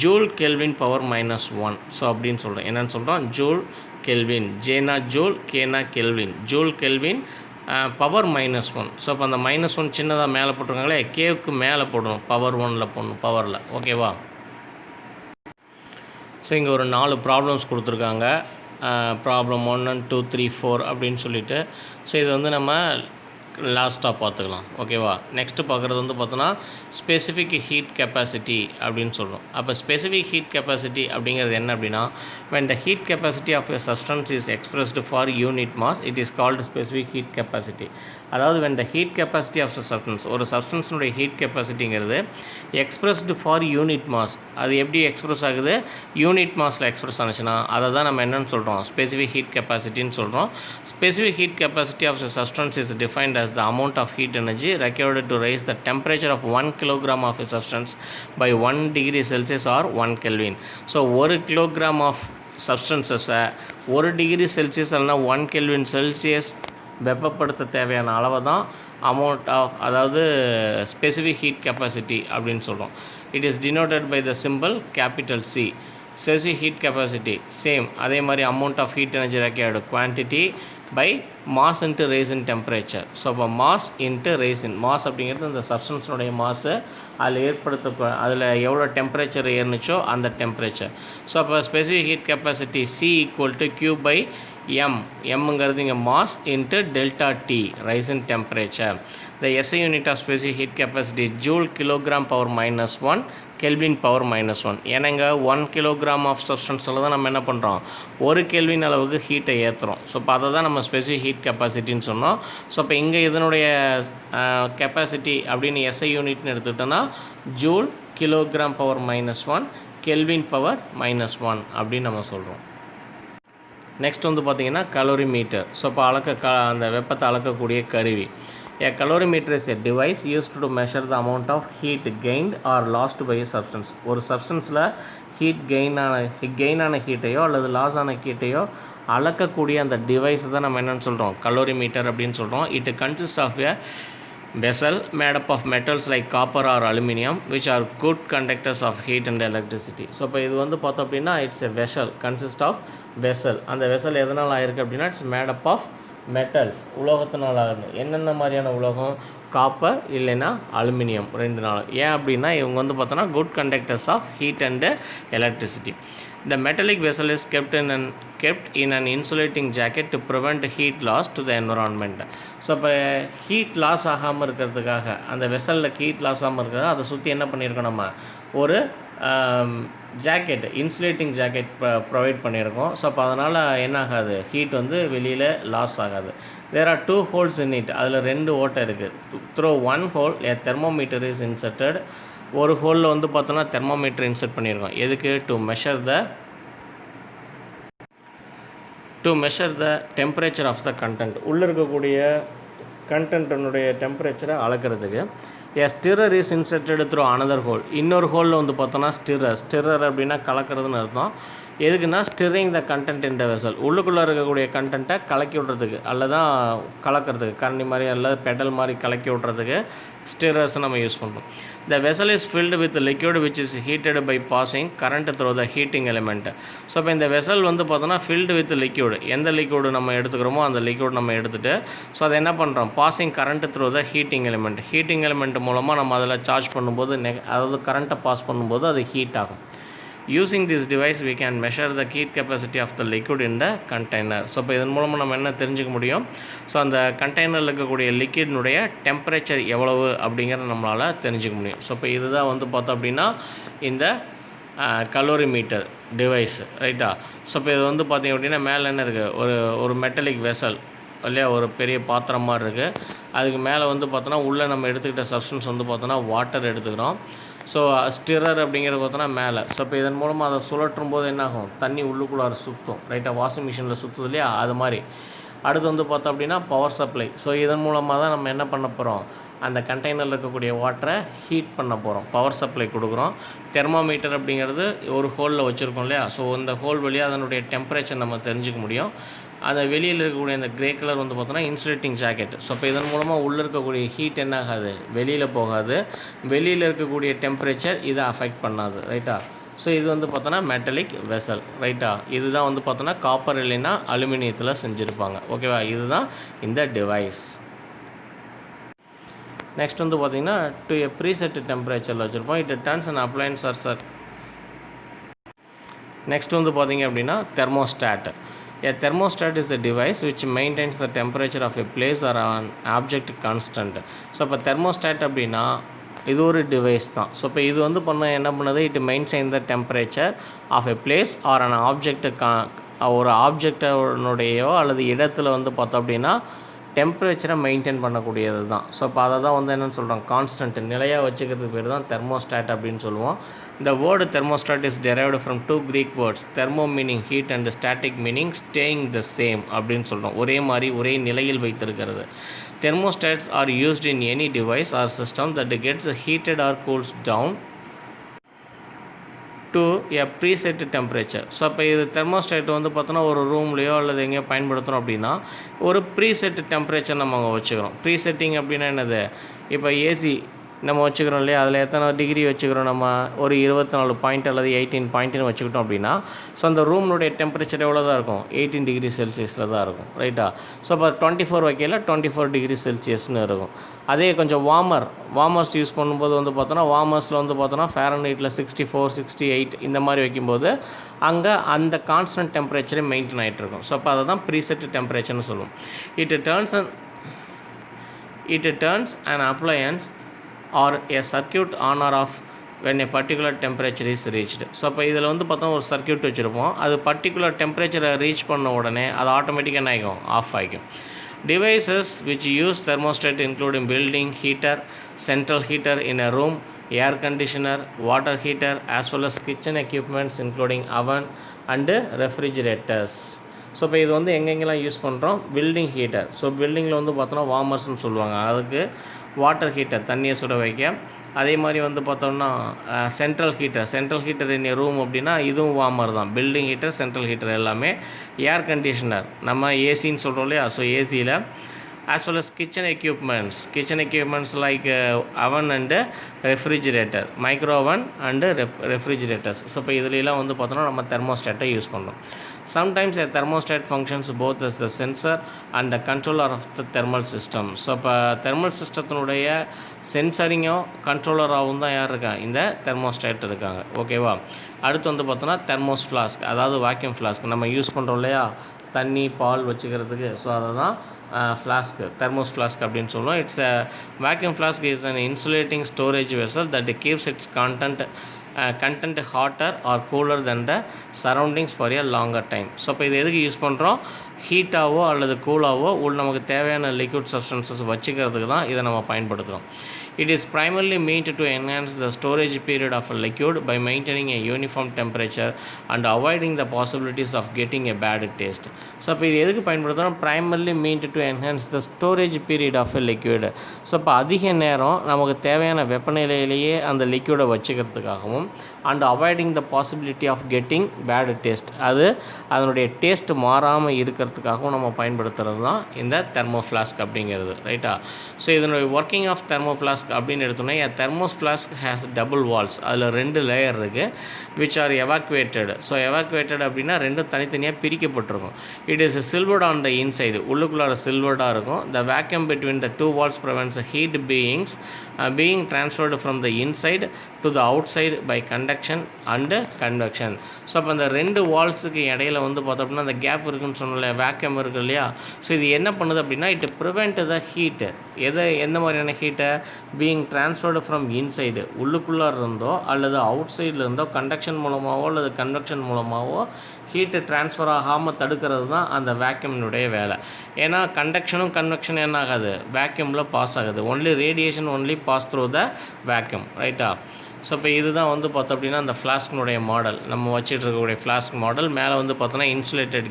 joule kelvin power -1. So அப்படின்னு சொல்கிறோம். என்னென்னு சொல்கிறோம், ஜூல் கெல்வின், ஜேனா joule, கேனா kelvin, joule kelvin power -1. So அப்போ அந்த -1 சின்னதாக மேலே போட்டிருக்காங்களே, கேவுக்கு மேலே போடணும், பவர் 1ல் போடணும், பவரில். ஓகேவா? ஸோ இங்கே ஒரு 4 ப்ராப்ளம்ஸ் கொடுத்துருக்காங்க. ப்ராப்ளம் 1 and 2 3 4 அப்படின்னு சொல்லிட்டு. ஸோ இது வந்து நம்ம லாஸ்ட்டாக பார்த்துக்கலாம். ஓகேவா? நெக்ஸ்ட்டு பார்க்குறது வந்து பார்த்தோன்னா ஸ்பெசிஃபிக் ஹீட் கெப்பாசிட்டி அப்படின்னு சொல்கிறோம். அப்போ ஸ்பெசிஃபிக் ஹீட் கெப்பாசிட்டி அப்படிங்கிறது என்ன அப்படின்னா when the heat capacity of a substance is expressed for unit mass it is called specific heat capacity. அதாவது when the heat capacity of a substance, ஒரு சப்ஸ்டன்ஸினுடைய heat கெப்பாசிட்டிங்கிறது எக்ஸ்ப்ரெஸ்டு for unit mass, அது எப்படி express ஆகுது, unit மாஸில் express ஆனிச்சுன்னா அதை தான் நம்ம என்னென்னு சொல்கிறோம், ஸ்பெசிஃபிக் ஹீட் கெப்பாசிட்டின்னு சொல்கிறோம். Specific heat capacity of a substance is defined as the amount of heat energy required to raise the temperature of 1 kilogram of a substance by 1 degree Celsius or 1 Kelvin. So 1 kilogram of சப்ஸ்டன்சஸை 1 degree Celsius இல்லைனா 1 kelvin Celsius வெப்பப்படுத்த தேவையான அளவை தான் amount of, அதாவது specific heat capacity அப்படின்னு சொல்கிறோம். It is denoted by the simple capital C. Specific heat capacity same அதே மாதிரி amount of heat energy required quantity by mass into rise in temperature. So அப்போ mass into rise in, mass அப்படிங்கிறது அந்த சப்ஸ்டன்ஸினுடைய mass, அதில் எவ்வளோ temperature ஏறுனுச்சோ அந்த டெம்பரேச்சர். ஸோ அப்போ specific heat capacity C equal to Q by M, எம்ங்கிறது இங்கே mass into delta T rise in temperature. The SI unit of specific heat capacity joule kilogram power -1 kelvin power -1. ஏன்னாங்க 1 kilogram of சப்ஸ்டன்ஸில் தான் நம்ம என்ன பண்ணுறோம், 1 kelvin அளவுக்கு ஹீட்டை ஏற்றுறோம். ஸோ அப்போ அதை தான் நம்ம ஸ்பெசிஃபிக் ஹீட் கெப்பாசிட்டின்னு சொன்னோம். ஸோ அப்போ இங்கே இதனுடைய கெப்பாசிட்டி அப்படின்னு SI யூனிட்னு எடுத்துக்கிட்டோன்னா joule kilogram power -1 kelvin power -1 அப்படின்னு நம்ம சொல்கிறோம். நெக்ஸ்ட் வந்து பார்த்திங்கன்னா கலோரிமீட்டர். ஸோ இப்போ அந்த வெப்பத்தை அளக்கக்கூடிய கருவி. A calorimeter is a device used to measure the amount of heat gained or lost by a substance. ஒரு சப்ஸ்டன்ஸில் கெயின் ஆன ஹீட்டையோ அல்லது லாஸ் ஆன ஹீட்டையோ அளக்கக்கூடிய அந்த டிவைஸ் தான் நம்ம என்னென்னு சொல்கிறோம், கலோரிமீட்டர் அப்படின்னு சொல்கிறோம். It consist of a vessel made up of metals like copper or aluminum which are good conductors of heat and electricity. So இப்போ இது வந்து பார்த்தோம் அப்படின்னா it's a vessel consist of vessel. அந்த வெசல் எதனால் ஆயிருக்கு அப்படின்னா it's made up of metals, உலோகத்தினால் ஆகுது. என்னென்ன மாதிரியான உலோகம்? காப்பர் இல்லைன்னா அலுமினியம், 2 நாள். ஏன் அப்படின்னா இவங்க வந்து பார்த்தோன்னா good conductors of heat and electricity. The metallic vessel is kept in an insulating jacket to prevent heat loss to the environment. So இப்போ ஹீட் லாஸ் ஆகாமல் இருக்கிறதுக்காக, அந்த வெசலில் ஹீட் லாஸ் ஆகாமல் இருக்கிறது அதை சுற்றி என்ன பண்ணியிருக்கோம், நம்ம ஒரு ஜாக்கெட், இன்சுலேட்டிங் ஜாக்கெட் ப்ரொவைட் பண்ணியிருக்கோம். ஸோ அப்போ அதனால் என்ன ஆகாது, ஹீட் வந்து வெளியில் லாஸ் ஆகாது. There are 2 holes in it. அதில் 2 ஓட்டை இருக்குது. Through 1 hole a thermometer is inserted. ஒரு ஹோலில் வந்து பார்த்தோன்னா தெர்மோமீட்டர் இன்சர்ட் பண்ணியிருக்கோம். எதுக்கு? To measure the temperature of the content. உள்ளே இருக்கக்கூடிய கண்டென்ட்டினுடைய டெம்பரேச்சரை அளக்கிறதுக்கு. A stirrer is inserted through another hole. இன்னொரு ஹோலில் வந்து பார்த்தோன்னா ஸ்டிரர் அப்படின்னா கலக்கிறதுன்னு அர்த்தம். எதுக்குன்னா stirring the content in the vessel. உள்ளுக்குள்ளே இருக்கக்கூடிய கண்டென்ட்டை கலக்கி விட்றதுக்கு அல்லதான் கலக்கிறதுக்கு, கண்ணி மாதிரி அல்லது பெடல் மாதிரி கலக்கி விட்றதுக்கு ஸ்டிரர்ஸ் நம்ம யூஸ் பண்ணுறோம். The vessel is filled with liquid which is heated by passing current through the heating element. So இப்போ இந்த வெசல் வந்து பார்த்தோன்னா ஃபில்டு வித் லிக்யூடு, எந்த லிக்யூடு நம்ம எடுத்துக்கிறோமோ அந்த லிக்யூட் நம்ம எடுத்துகிட்டு ஸோ அதை என்ன பண்ணுறோம், passing current through the heating element. Heating element மூலமாக நம்ம அதில் சார்ஜ் பண்ணும்போது அதாவது கரண்ட்டை பாஸ் பண்ணும்போது அது ஹீட் ஆகும். Using this device we can measure the heat capacity of the liquid in the container. So இப்போ இதன் மூலமாக நம்ம என்ன தெரிஞ்சுக்க முடியும், ஸோ அந்த கண்டெய்னரில் இருக்கக்கூடிய லிக்விட்னுடைய டெம்பரேச்சர் எவ்வளவு அப்படிங்கிறத நம்மளால் தெரிஞ்சுக்க முடியும். ஸோ இப்போ இதுதான் வந்து பார்த்தோம் அப்படின்னா இந்த கலோரிமீட்டர் டிவைஸ், ரைட்டா. ஸோ இப்போ இது வந்து பார்த்திங்க அப்படின்னா மேலே என்ன இருக்குது, ஒரு மெட்டலிக் வெசல் இல்லையா, ஒரு பெரிய பாத்திரம் மாதிரி இருக்குது. அதுக்கு மேலே வந்து பார்த்தோன்னா உள்ளே நம்ம எடுத்துக்கிட்ட சப்ஸ்டன்ஸ் வந்து பார்த்தோன்னா வாட்டர் எடுத்துக்கிறோம். ஸோ ஸ்டிரர் அப்படிங்கிறது பார்த்தோன்னா மேலே. ஸோ இப்போ இதன் மூலமாக அதை சுழற்றும் போது என்னாகும், தண்ணி உள்ளுக்குள்ளார சுற்றும், ரைட்டாக வாஷிங் மிஷினில் சுற்றுது இல்லையா, அது மாதிரி. அடுத்து வந்து பார்த்தோம் அப்படின்னா பவர் சப்ளை. ஸோ இதன் மூலமாக தான் நம்ம என்ன பண்ண போகிறோம், அந்த கண்டெய்னரில் இருக்கக்கூடிய வாட்டரை ஹீட் பண்ண போகிறோம், பவர் சப்ளை கொடுக்குறோம். தெர்மோமீட்டர் அப்படிங்கிறது ஒரு ஹோலில் வச்சுருக்கோம் இல்லையா, ஸோ இந்த ஹோல் வழியாக அதனுடைய டெம்பரேச்சர் நம்ம தெரிஞ்சுக்க முடியும். அந்த வெளியில் இருக்கக்கூடிய அந்த கிரே கலர் வந்து பார்த்தோன்னா இன்சுலேட்டிங் ஜாக்கெட். ஸோ இப்போ இதன் மூலமாக உள்ளே இருக்கக்கூடிய ஹீட் என்ன ஆகாது, வெளியில் போகாது. வெளியில் இருக்கக்கூடிய டெம்பரேச்சர் இதை அஃபெக்ட் பண்ணாது, ரைட்டா. ஸோ இது வந்து பார்த்தோன்னா மெட்டலிக் வெசல், ரைட்டா. இதுதான் வந்து பார்த்தோன்னா காப்பர் இல்லைன்னா அலுமினியத்தில் செஞ்சுருப்பாங்க, ஓகேவா. இதுதான் இந்த டிவைஸ். நெக்ஸ்ட் வந்து பார்த்திங்கன்னா டு எ ப்ரீசெட் டெம்பரேச்சரில் வச்சுருப்போம். It turns and appliances or sir. Next வந்து பார்த்திங்க அப்படின்னா thermostat. A thermostat is a device which maintains the temperature of a place or an object constant. So இப்போ தெர்மோஸ்டாட் அப்படின்னா இது ஒரு டிவைஸ் தான். ஸோ இப்போ இது வந்து என்ன பண்ணுது, it maintain the temperature of a place or an object, ஒரு ஆப்ஜெக்டனுடையோ அல்லது இடத்துல வந்து பார்த்தோம் அப்படின்னா டெம்பரேச்சரை மெயின்டைன் பண்ணக்கூடியது தான். ஸோ இப்போ அதை தான் வந்து என்னென்னு சொல்கிறோம், கான்ஸ்டன்ட், நிலையாக வச்சுக்கிறதுக்கு பேர் தான் தெர்மோஸ்டாட் அப்படின்னு சொல்லுவோம். The word thermostat is derived from 2 Greek words, thermo meaning heat and static meaning staying the same அப்படின்னு சொல்கிறோம், ஒரே மாதிரி ஒரே நிலையில் வைத்திருக்கிறது. Thermostats are used in any device or system that gets heated or cools down to a preset temperature. So அப்போ இது thermostat வந்து பார்த்தோன்னா ஒரு ரூம்லேயோ அல்லது எங்கேயோ பயன்படுத்துகிறோம் அப்படின்னா ஒரு ப்ரீசெட் டெம்பரேச்சர் நம்ம அங்கே வச்சுக்கிறோம். ப்ரீசெட்டிங் அப்படின்னா என்னது, இப்போ ஏசி நம்ம வச்சுக்கிறோம் இல்லையா, அதில் எத்தனை டிகிரி வச்சுக்கிறோம், நம்ம ஒரு 24 பாயிண்ட் அல்லது 18 பாயிண்ட்டுன்னு வச்சுக்கிட்டோம் அப்படின்னா ஸோ அந்த ரூம்னுடைய டெம்பரேச்சர் எவ்வளோ தான் இருக்கும், 18 டிகிரி செல்சியஸில் தான் இருக்கும், ரைட்டா. ஸோ இப்போ 24 வைக்கல 24 டிகிரி செல்சியஸ்னு இருக்கும். அதே கொஞ்சம் வார்மர்ஸ் யூஸ் பண்ணும்போது வந்து பார்த்தோன்னா வார்மர்ஸில் வந்து பார்த்தோன்னா ஃபேரன்ஹீட்டில் 64 68 இந்த மாதிரி வைக்கும்போது அங்கே அந்த கான்ஸ்டன்ட் டெம்பரேச்சரே மெயின்டைன் ஆகிட்டு இருக்கும். ஸோ அப்போ அதை தான் ப்ரீசெட் டெம்பரேச்சர்னு சொல்லுவோம். It turns an appliance or a circuit on or off when a particular temperature is reached. So அப்போ இதில் வந்து பார்த்தோன்னா ஒரு சர்க்கியூட் வச்சுருப்போம், அது பர்டிகுலர் டெம்பரேச்சரை ரீச் பண்ண உடனே அது ஆட்டோமேட்டிக்காக என்ன ஆகிக்கும், ஆஃப் ஆகிக்கும். Devices which use thermostat include building heater, central heater in a room, air conditioner, water heater as well as kitchen equipments including oven and refrigerators. So இப்போ இது வந்து எங்கெங்கெல்லாம் யூஸ் பண்ணுறோம், பில்டிங் ஹீட்டர். ஸோ பில்டிங்கில் வந்து பார்த்தோன்னா வார்மர்ஸ்னு சொல்லுவாங்க, அதுக்கு வாட்டர் ஹீட்டர் தண்ணியை சுட வைக்க. அதே மாதிரி வந்து பார்த்தோம்னா சென்ட்ரல் ஹீட்டர் இன் ரூம் அப்படின்னா இதுவும் வார்மர் தான், பில்டிங் ஹீட்டர் சென்ட்ரல் ஹீட்டர் எல்லாமே. ஏர் கண்டிஷனர் நம்ம ஏசின்னு சொல்கிறோம் இல்லையா, ஸோ ஏசியில் as well as kitchen equipments like oven and refrigerator, micro oven and refrigerators. So இப்போ இதுலாம் வந்து பார்த்தோன்னா நம்ம தெர்மோஸ்டாட்டை யூஸ் பண்ணுறோம். Sometimes a thermostat functions both as the sensor and the controller of the thermal system. So இப்போ thermal சிஸ்டத்தினுடைய சென்சரிங்கும் கண்ட்ரோலராகவும் தான் யார் இருக்கா, இந்த தெர்மோஸ்டாட் இருக்காங்க. ஓகேவா. அடுத்து வந்து பார்த்தோன்னா தெர்மோஸ் ஃப்ளாஸ்க், அதாவது வாக்யூம் ஃப்ளாஸ்க் நம்ம யூஸ் பண்ணுறோம் இல்லையா தண்ணி பால் வச்சுக்கிறதுக்கு. ஸோ அதை தான் ஃப்ளாஸ்க், தெர்மோஸ் ஃப்ளாஸ்க் அப்படின்னு சொல்லுவோம். It's a vacuum flask is an insulating storage vessel that keeps its content hotter or cooler than the surroundings for a longer time. So இப்போ இது எதுக்கு யூஸ் பண்ணுறோம், ஹீட்டாவோ அல்லது கூலாவோ நமக்கு தேவையான லிக்விட் சப்ஸ்டன்சஸ் வச்சுக்கிறதுக்கு தான் இதை நம்ம பயன்படுத்துகிறோம். It is primarily meant to enhance the storage period of a liquid by maintaining a uniform temperature and avoiding the possibilities of getting a bad taste. So இப்போ இது எதுக்கு பயன்படுத்துகிறோம், primarily meant to enhance the storage period of a liquid. ஸோ இப்போ அதிக நேரம் நமக்கு தேவையான வெப்பநிலையிலேயே அந்த லிக்விடை வச்சுக்கிறதுக்காகவும் and avoiding the possibility of getting bad taste, அதனுடைய டேஸ்ட் மாறாமல் இருக்கிறதுக்காகவும் நம்ம பயன்படுத்துகிறது தான் இந்த தெர்மோ ஃப்ளாஸ்க் அப்படிங்கிறது. ரைட்டா. ஸோ இதனுடைய ஒர்க்கிங் ஆஃப் தெர்மோ ஃப்ளாஸ்க் அப்படின்னு எடுத்தோன்னா thermos flask has double walls, அதில் 2 லேயர் இருக்குது, which are evacuated. So evacuated அப்படின்னா 2 தனித்தனியாக பிரிக்கப்பட்டிருக்கும். It is silvered on the inside, உள்ளுக்குள்ளார சில்வர்டாக இருக்கும். The vacuum between the 2 walls prevents heat being transferred from the inside to the outside by conduction and convection. So அப்போ அந்த 2 வால்ஸுக்கு இடையில வந்து பார்த்தோம் அப்படின்னா அந்த கேப் இருக்குன்னு சொன்னல, வேக்யூம் இருக்குது இல்லையா. ஸோ இது என்ன பண்ணுது அப்படின்னா இட் ப்ரிவெண்ட் த ஹீட்டு, எந்த மாதிரியான ஹீட்டை, பீயிங் ட்ரான்ஸ்ஃபர்டு ஃப்ரம் இன்சைடு, உள்ளுக்குள்ளே இருந்தோ அல்லது அவுட் சைடில் இருந்தோ கண்டக்ஷன் மூலமாகவோ அல்லது கன்வெக்ஷன் மூலமாகவோ ஹீட்டு ட்ரான்ஸ்ஃபர் ஆகாமல் தடுக்கிறது தான் அந்த வேக்யூமினுடைய வேலை. ஏன்னா கண்டக்ஷனும் கன்வெக்ஷன் என்ன ஆகாது, வேக்யூமில் பாஸ் ஆகுது. Only radiation only pass through the vacuum. ரைட்டா. ஸோ இப்போ இதுதான் வந்து பார்த்தோம் அப்படின்னா அந்த ஃப்ளாஸ்கினுடைய மாடல், நம்ம வச்சுட்டு இருக்கக்கூடிய ஃப்ளாஸ்க் மாடல். மேலே வந்து பார்த்தோன்னா இன்சுலேட்டட்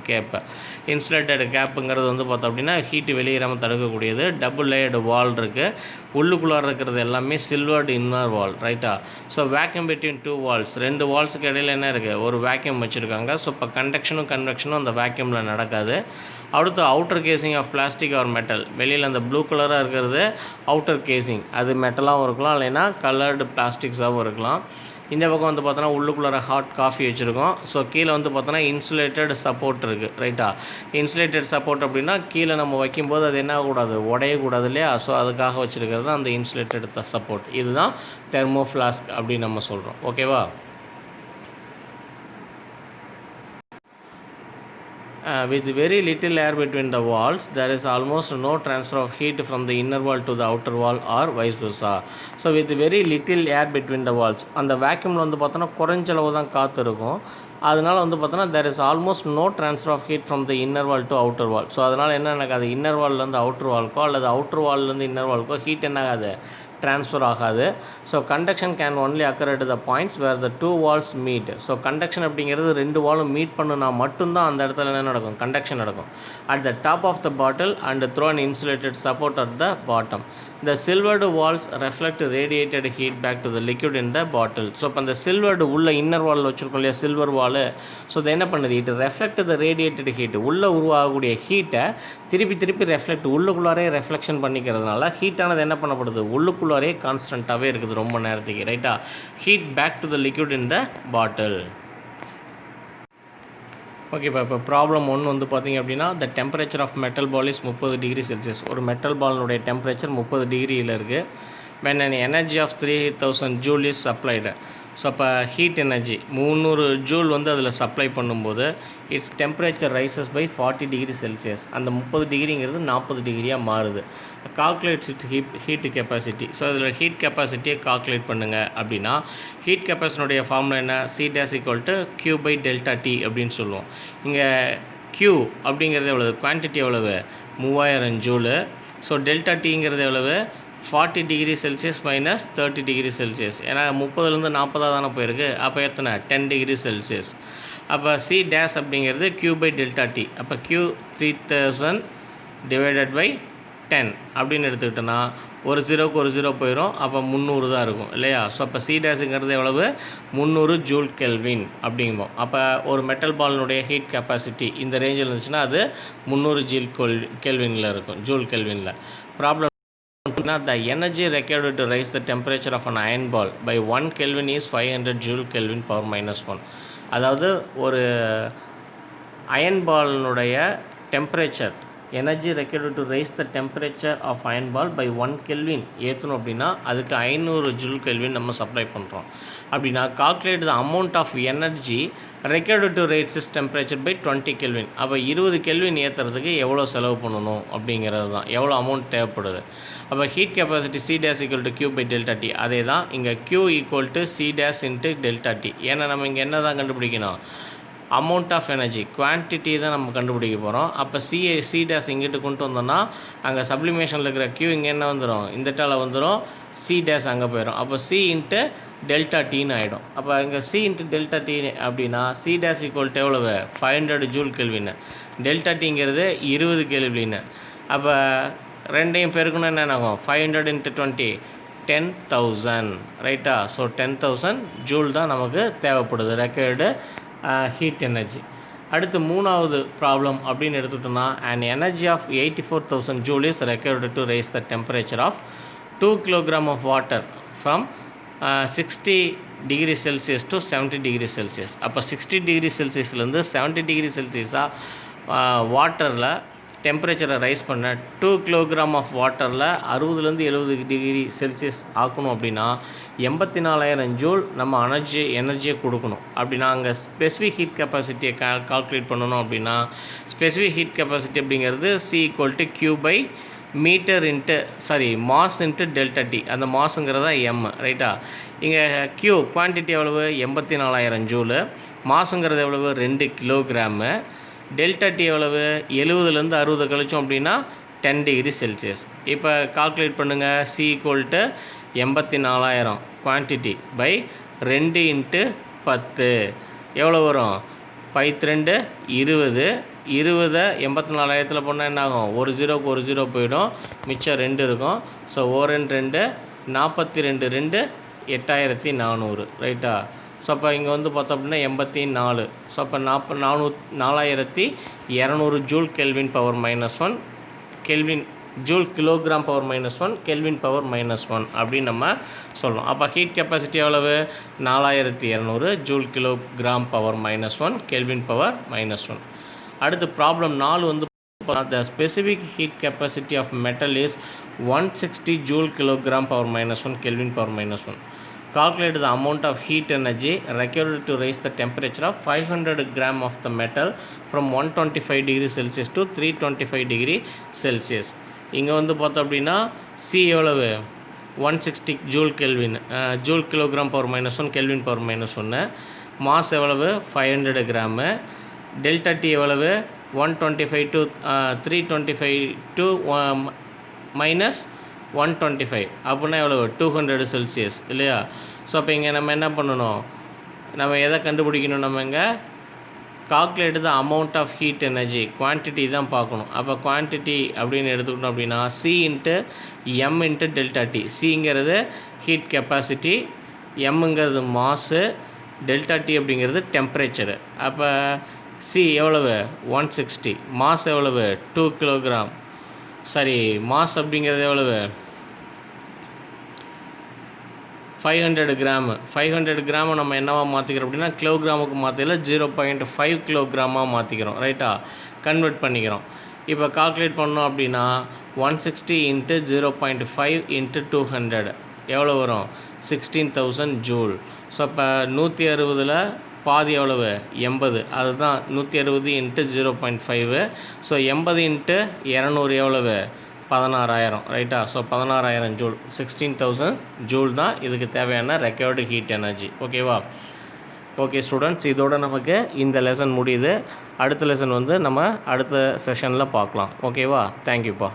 கேப்புங்கிறது வந்து பார்த்தோம் அப்படின்னா ஹீட்டு வெளியேறாமல் தடுக்கக்கூடியது. டபுள் லேயர்டு வால் இருக்குது, உள்ளுக்குள்ளார இருக்கிறது எல்லாமே சில்வர்டு இன்னர் வால். ரைட்டா. ஸோ வேக்யூம் பிட்வீன் 2 walls, 2 வால்ஸுக்கு இடையில் என்ன இருக்குது, ஒரு வேக்யூம் வச்சுருக்காங்க. ஸோ இப்போ கண்டக்ஷனும் கன்வெக்ஷனும் அந்த வேக்யூமில் நடக்காது. அடுத்து outer casing of plastic or metal, வெளியில் அந்த ப்ளூ கலராக இருக்கிறது அவுட்டர் கேசிங், அது மெட்டலாகவும் இருக்கலாம் இல்லைன்னா கலர்டு பிளாஸ்டிக்ஸாகவும் இருக்கலாம். இந்த பக்கம் வந்து பார்த்தோன்னா உள்ளுக்குள்ளார ஹாட் காஃபி வச்சுருக்கோம். ஸோ கீழே வந்து பார்த்தோன்னா இன்சுலேட்டட் சப்போர்ட் இருக்குது. ரைட்டா. இன்சுலேட்டட் சப்போர்ட் அப்படின்னா கீழே நம்ம வைக்கும்போது அது என்ன ஆகக்கூடாது, உடையக்கூடாது இல்லையா. ஸோ அதுக்காக வச்சுருக்கிறது அந்த இன்சுலேட்டட் சப்போர்ட். இதுதான் தெர்மோ ஃப்ளாஸ்க் அப்படின்னு நம்ம சொல்கிறோம். ஓகேவா. With very little air between the walls, there is almost no transfer of heat from the inner wall to the outer wall or vice versa. So with very little air between the walls, அந்த வேக்யூமில் வந்து பார்த்தோன்னா குறைஞ்சளவு தான் காற்று இருக்கும். அதனால் வந்து பார்த்தோன்னா there is almost no transfer of heat from the inner wall to outer wall. So அதனால் என்ன நடக்காது, இன்னர் வால்லேருந்து அவுட்டர் வால்க்கோ அல்லது அவுட்டர் வால்லேருந்து இன்னர் வால்க்கோ ஹீட் என்ன ஆகாது, ட்ரான்ஸ்ஃபர் ஆகாது. So conduction can only occur at the points where the 2 walls meet. So conduction அப்படிங்கிறது 2 வாலும் மீட் பண்ணுனா மட்டும்தான் அந்த இடத்துல என்ன நடக்கும், கண்டக்ஷன் நடக்கும். At the top of the bottle and through an insulated support at the bottom. The silvered walls reflect radiated heat back to the liquid in the bottle. So இப்போ அந்த சில்வர்டு உள்ள இன்னர் வால் வச்சுருக்கோம் இல்லையா, silver வால். So அது என்ன பண்ணுது, it reflect the radiated heat, உள்ளே உருவாகக்கூடிய ஹீட்டை திருப்பி ரெஃப்ளெக்ட், உள்ளுக்குள்ளாரே ரெஃப்ளெக்ஷன் பண்ணிக்கிறதுனால ஹீட்டானது என்ன பண்ணப்படுது, உள்ளுக்குள்ளாரே கான்ஸ்டண்ட்டாகவே இருக்குது ரொம்ப நேரத்துக்கு. ரைட்டா. Heat back to the liquid in the bottle. ஓகேப்பா. இப்போ ப்ராப்ளம் 1 வந்து பார்த்திங்க அப்படின்னா the temperature of metal ball is 30 degree Celsius. ஒரு மெட்டல் பாலினுடைய டெம்பரேச்சர் 30 டிகிரியில் இருக்குது. when an energy of 3000 joule is supplied. So அப்போ ஹீட் எனர்ஜி 300 ஜூல் வந்து அதில் சப்ளை பண்ணும்போது its temperature rises by 40 degree Celsius. அந்த 30 டிகிரிங்கிறது 40 டிகிரியாக மாறுது. Calculate heat capacity. ஸோ அதில் ஹீட் கெப்பாசிட்டியை கால்குலேட் பண்ணுங்கள் அப்படின்னா ஹீட் கெப்பாசிட்டியுடைய ஃபார்முலா என்ன, C dash equal to Q by delta T அப்படின்னு சொல்லுவோம். இங்கே Q அப்படிங்கிறது எவ்வளவு, குவான்டிட்டி எவ்வளவு, 3000 ஜூலு. ஸோ டெல்டா Tங்கிறது எவ்வளவு, 40 degree Celsius minus 30 degree Celsius. ஏன்னா 30லேருந்து 40 தானே போயிருக்கு. அப்போ எத்தனை, 10 டிகிரி செல்சியஸ். அப்போ C டேஷ் அப்படிங்கிறது Q by delta T. அப்போ Q 3000 டிவைடட் பை 10 அப்படின்னு எடுத்துக்கிட்டோன்னா ஒரு ஜீரோக்கு ஒரு ஜீரோ போயிடும், அப்போ 300 தான் இருக்கும் இல்லையா? ஸோ அப்போ சி டேஷுங்கிறது எவ்வளவு? 300 ஜூல் கெல்வின் அப்படிம்போம். அப்போ ஒரு மெட்டல் பாலினுடைய ஹீட் கெப்பாசிட்டி இந்த ரேஞ்சில் இருந்துச்சுன்னா அது 300 கெல்வினில் இருக்கும், ஜூல் கெல்வினில். Problem the energy required to raise the temperature of an iron ball by 1 Kelvin is 500 joule Kelvin power minus 1. அதாவது ஒரு அயன் பாலினுடைய temperature energy required to raise the temperature of iron ball by 1 kelvin ஏற்றணும் அப்படின்னா அதுக்கு 500 joule kelvin நம்ம supply பண்ணுறோம். அப்படின்னா calculate the amount of energy required to rise this temperature by 20 kelvin. அப்போ 20 கெல்வின் ஏற்றுறதுக்கு எவ்வளோ செலவு பண்ணணும் அப்படிங்கிறது தான், எவ்வளோ அமௌண்ட் தேவைப்படுது. அப்போ heat capacity C days equal to Q by delta T. அதே தான் இங்கே Q equal to C dash into delta T. ஏன்னா நம்ம இங்கே என்ன தான் கண்டுபிடிக்கணும்? அமௌண்ட் ஆஃப் எனர்ஜி, குவான்டிட்டி தான் நம்ம கண்டுபிடிக்க போகிறோம். அப்போ சி டேஸ் இங்கிட்டு கொண்டு வந்தோம்னா அங்கே சப்ளிமேஷனில் இருக்கிற கியூ இங்கே என்ன வந்துடும்? இந்த டால வந்துடும், சி டேஸ் அங்கே போயிடும். அப்போ சி இன்ட்டு டெல்டா டீன்னு ஆகிடும். அப்போ இங்கே சி இன்ட்டு டெல்டா டி அப்படின்னா சி டேஸ் ஈக்குவல் டு எவ்வளவு? 500 ஜூல் கெல்வின். டெல்டா டிங்கிறது 20 கெல்வின். அப்போ ரெண்டையும் பெருக்கணும் என்ன ஆகும்? 500 × 20 10,000 ரைட்டா? ஸோ 10,000 ஜூல் தான் நமக்கு தேவைப்படுது ரெக்வயர்டு ஹீட் எனர்ஜி. அடுத்து மூணாவது ப்ராப்ளம் அப்படின்னு எடுத்துக்கிட்டோம்னா an energy of 84,000 joule is required to raise the temperature of 2 kg of water from 60 degree Celsius to 70 degree Celsius. அப்போ 60 degree Celsiusலேருந்து 70 degree Celsiuஸாக வாட்டரில் டெம்பரேச்சரை ரைஸ் பண்ண 2 கிலோகிராம் ஆஃப் வாட்டரில் 60லேருந்து 70 டிகிரி செல்சியஸ் ஆக்கணும் அப்படின்னா 84,000 ஜூல் நம்ம எனர்ஜியை கொடுக்கணும். அப்படின்னா அங்கே ஸ்பெசிஃபிக் ஹீட் கெப்பாசிட்டியை கால்குலேட் பண்ணணும். அப்படின்னா ஸ்பெசிஃபிக் ஹீட் கெப்பாசிட்டி அப்படிங்கிறது C equal to Q by meter mass into delta T. அந்த மாஸுங்கிறதா எம் ரைட்டா? இங்கே கியூ குவான்டிட்டி எவ்வளவு? 84,000 ஜூலு. மாஸுங்கிறது எவ்வளவு? 2 கிலோகிராமு. டெல்டா டி எவ்வளவு? 70லேருந்து 60 கழிச்சோம் அப்படின்னா 10 டிகிரி செல்சியஸ். இப்போ கால்குலேட் பண்ணுங்கள். C equal to 84,000 quantity by 2 × 10 எவ்வளோ வரும்? 5×2 20. 20 84,000 போனால் என்ன ஆகும்? ஒரு ஜீரோக்கு ஒரு ஜீரோ போயிடும், மிச்சம் 2 இருக்கும். ஸோ 2 42 2 8,400 ரைட்டா? ஸோ அப்போ இங்கே வந்து பார்த்தோம் அப்படின்னா 84. ஸோ அப்போ 4,200 joule kelvin power -1 kelvin joule kilogram power -1 kelvin power -1 அப்படின்னு நம்ம சொல்லணும். அப்போ ஹீட் கெப்பாசிட்டி எவ்வளவு? 4,200 joule kilogram power -1 kelvin power -1. அடுத்து ப்ராப்ளம் 4 வந்து the specific heat capacity of metal is 160 joule kilogram power -1 Kelvin power -1. Calculate the amount of heat energy required to raise the temperature of 500 gram of the metal from 125 degree Celsius to 325 degree Celsius. இங்கே வந்து பார்த்தோம் அப்படின்னா C எவ்வளவு? 160 joule kelvin, joule kilogram power -1 kelvin power -1. Mass எவ்வளவு? 500 gram. Delta D எவ்வளவு? 125 to 325 to -125 அப்படின்னா எவ்வளவு? 200 Celsius இல்லையா? ஸோ அப்போ இங்கே நம்ம என்ன பண்ணணும்? நம்ம எதை கண்டுபிடிக்கணும்? நம்ம இங்கே calculate the amount of heat energy, quantity தான் பார்க்கணும். அப்போ குவான்டிட்டி அப்படின்னு எடுத்துக்கிட்டோம் அப்படின்னா C into M into delta T. சிங்கிறது ஹீட் கெப்பாசிட்டி, எம்ங்கிறது மாஸு, டெல்டா டி அப்படிங்கிறது டெம்பரேச்சரு. அப்போ சி எவ்வளவு? 160. மாஸ் எவ்வளவு? 2 கிலோகிராம். மாஸ் அப்படிங்கிறது எவ்வளவு? 500 கிராமு. 500 கிராமை நம்ம என்னவாக மாற்றிக்கிறோம் அப்படின்னா கிலோகிராமுக்கு மாற்றில 0.5 கிலோகிராமாக மாற்றிக்கிறோம் ரைட்டா? கன்வெர்ட் பண்ணிக்கிறோம். இப்போ கால்குலேட் பண்ணோம் அப்படின்னா 160 × 0.5 × 200 எவ்வளோ வரும்? 16,000 ஜூல். ஸோ அப்போ 160ல் பாதி எவ்வளவு? 80. அதுதான் 160 × 0.5. ஸோ 80 × 200 எவ்வளவு? 16,000 ரைட்டா? ஸோ 16,000 ஜூல், 16,000 ஜூல் தான் இதுக்கு தேவையான ரெக்வயர்டு ஹீட் எனர்ஜி. ஓகேவா? ஓகே ஸ்டூடெண்ட்ஸ், இதோட நமக்கு இந்த லெசன் முடியுது. அடுத்த லெசன் வந்து நம்ம அடுத்த செஷனில் பார்க்கலாம். ஓகேவா? தேங்க்யூப்பா.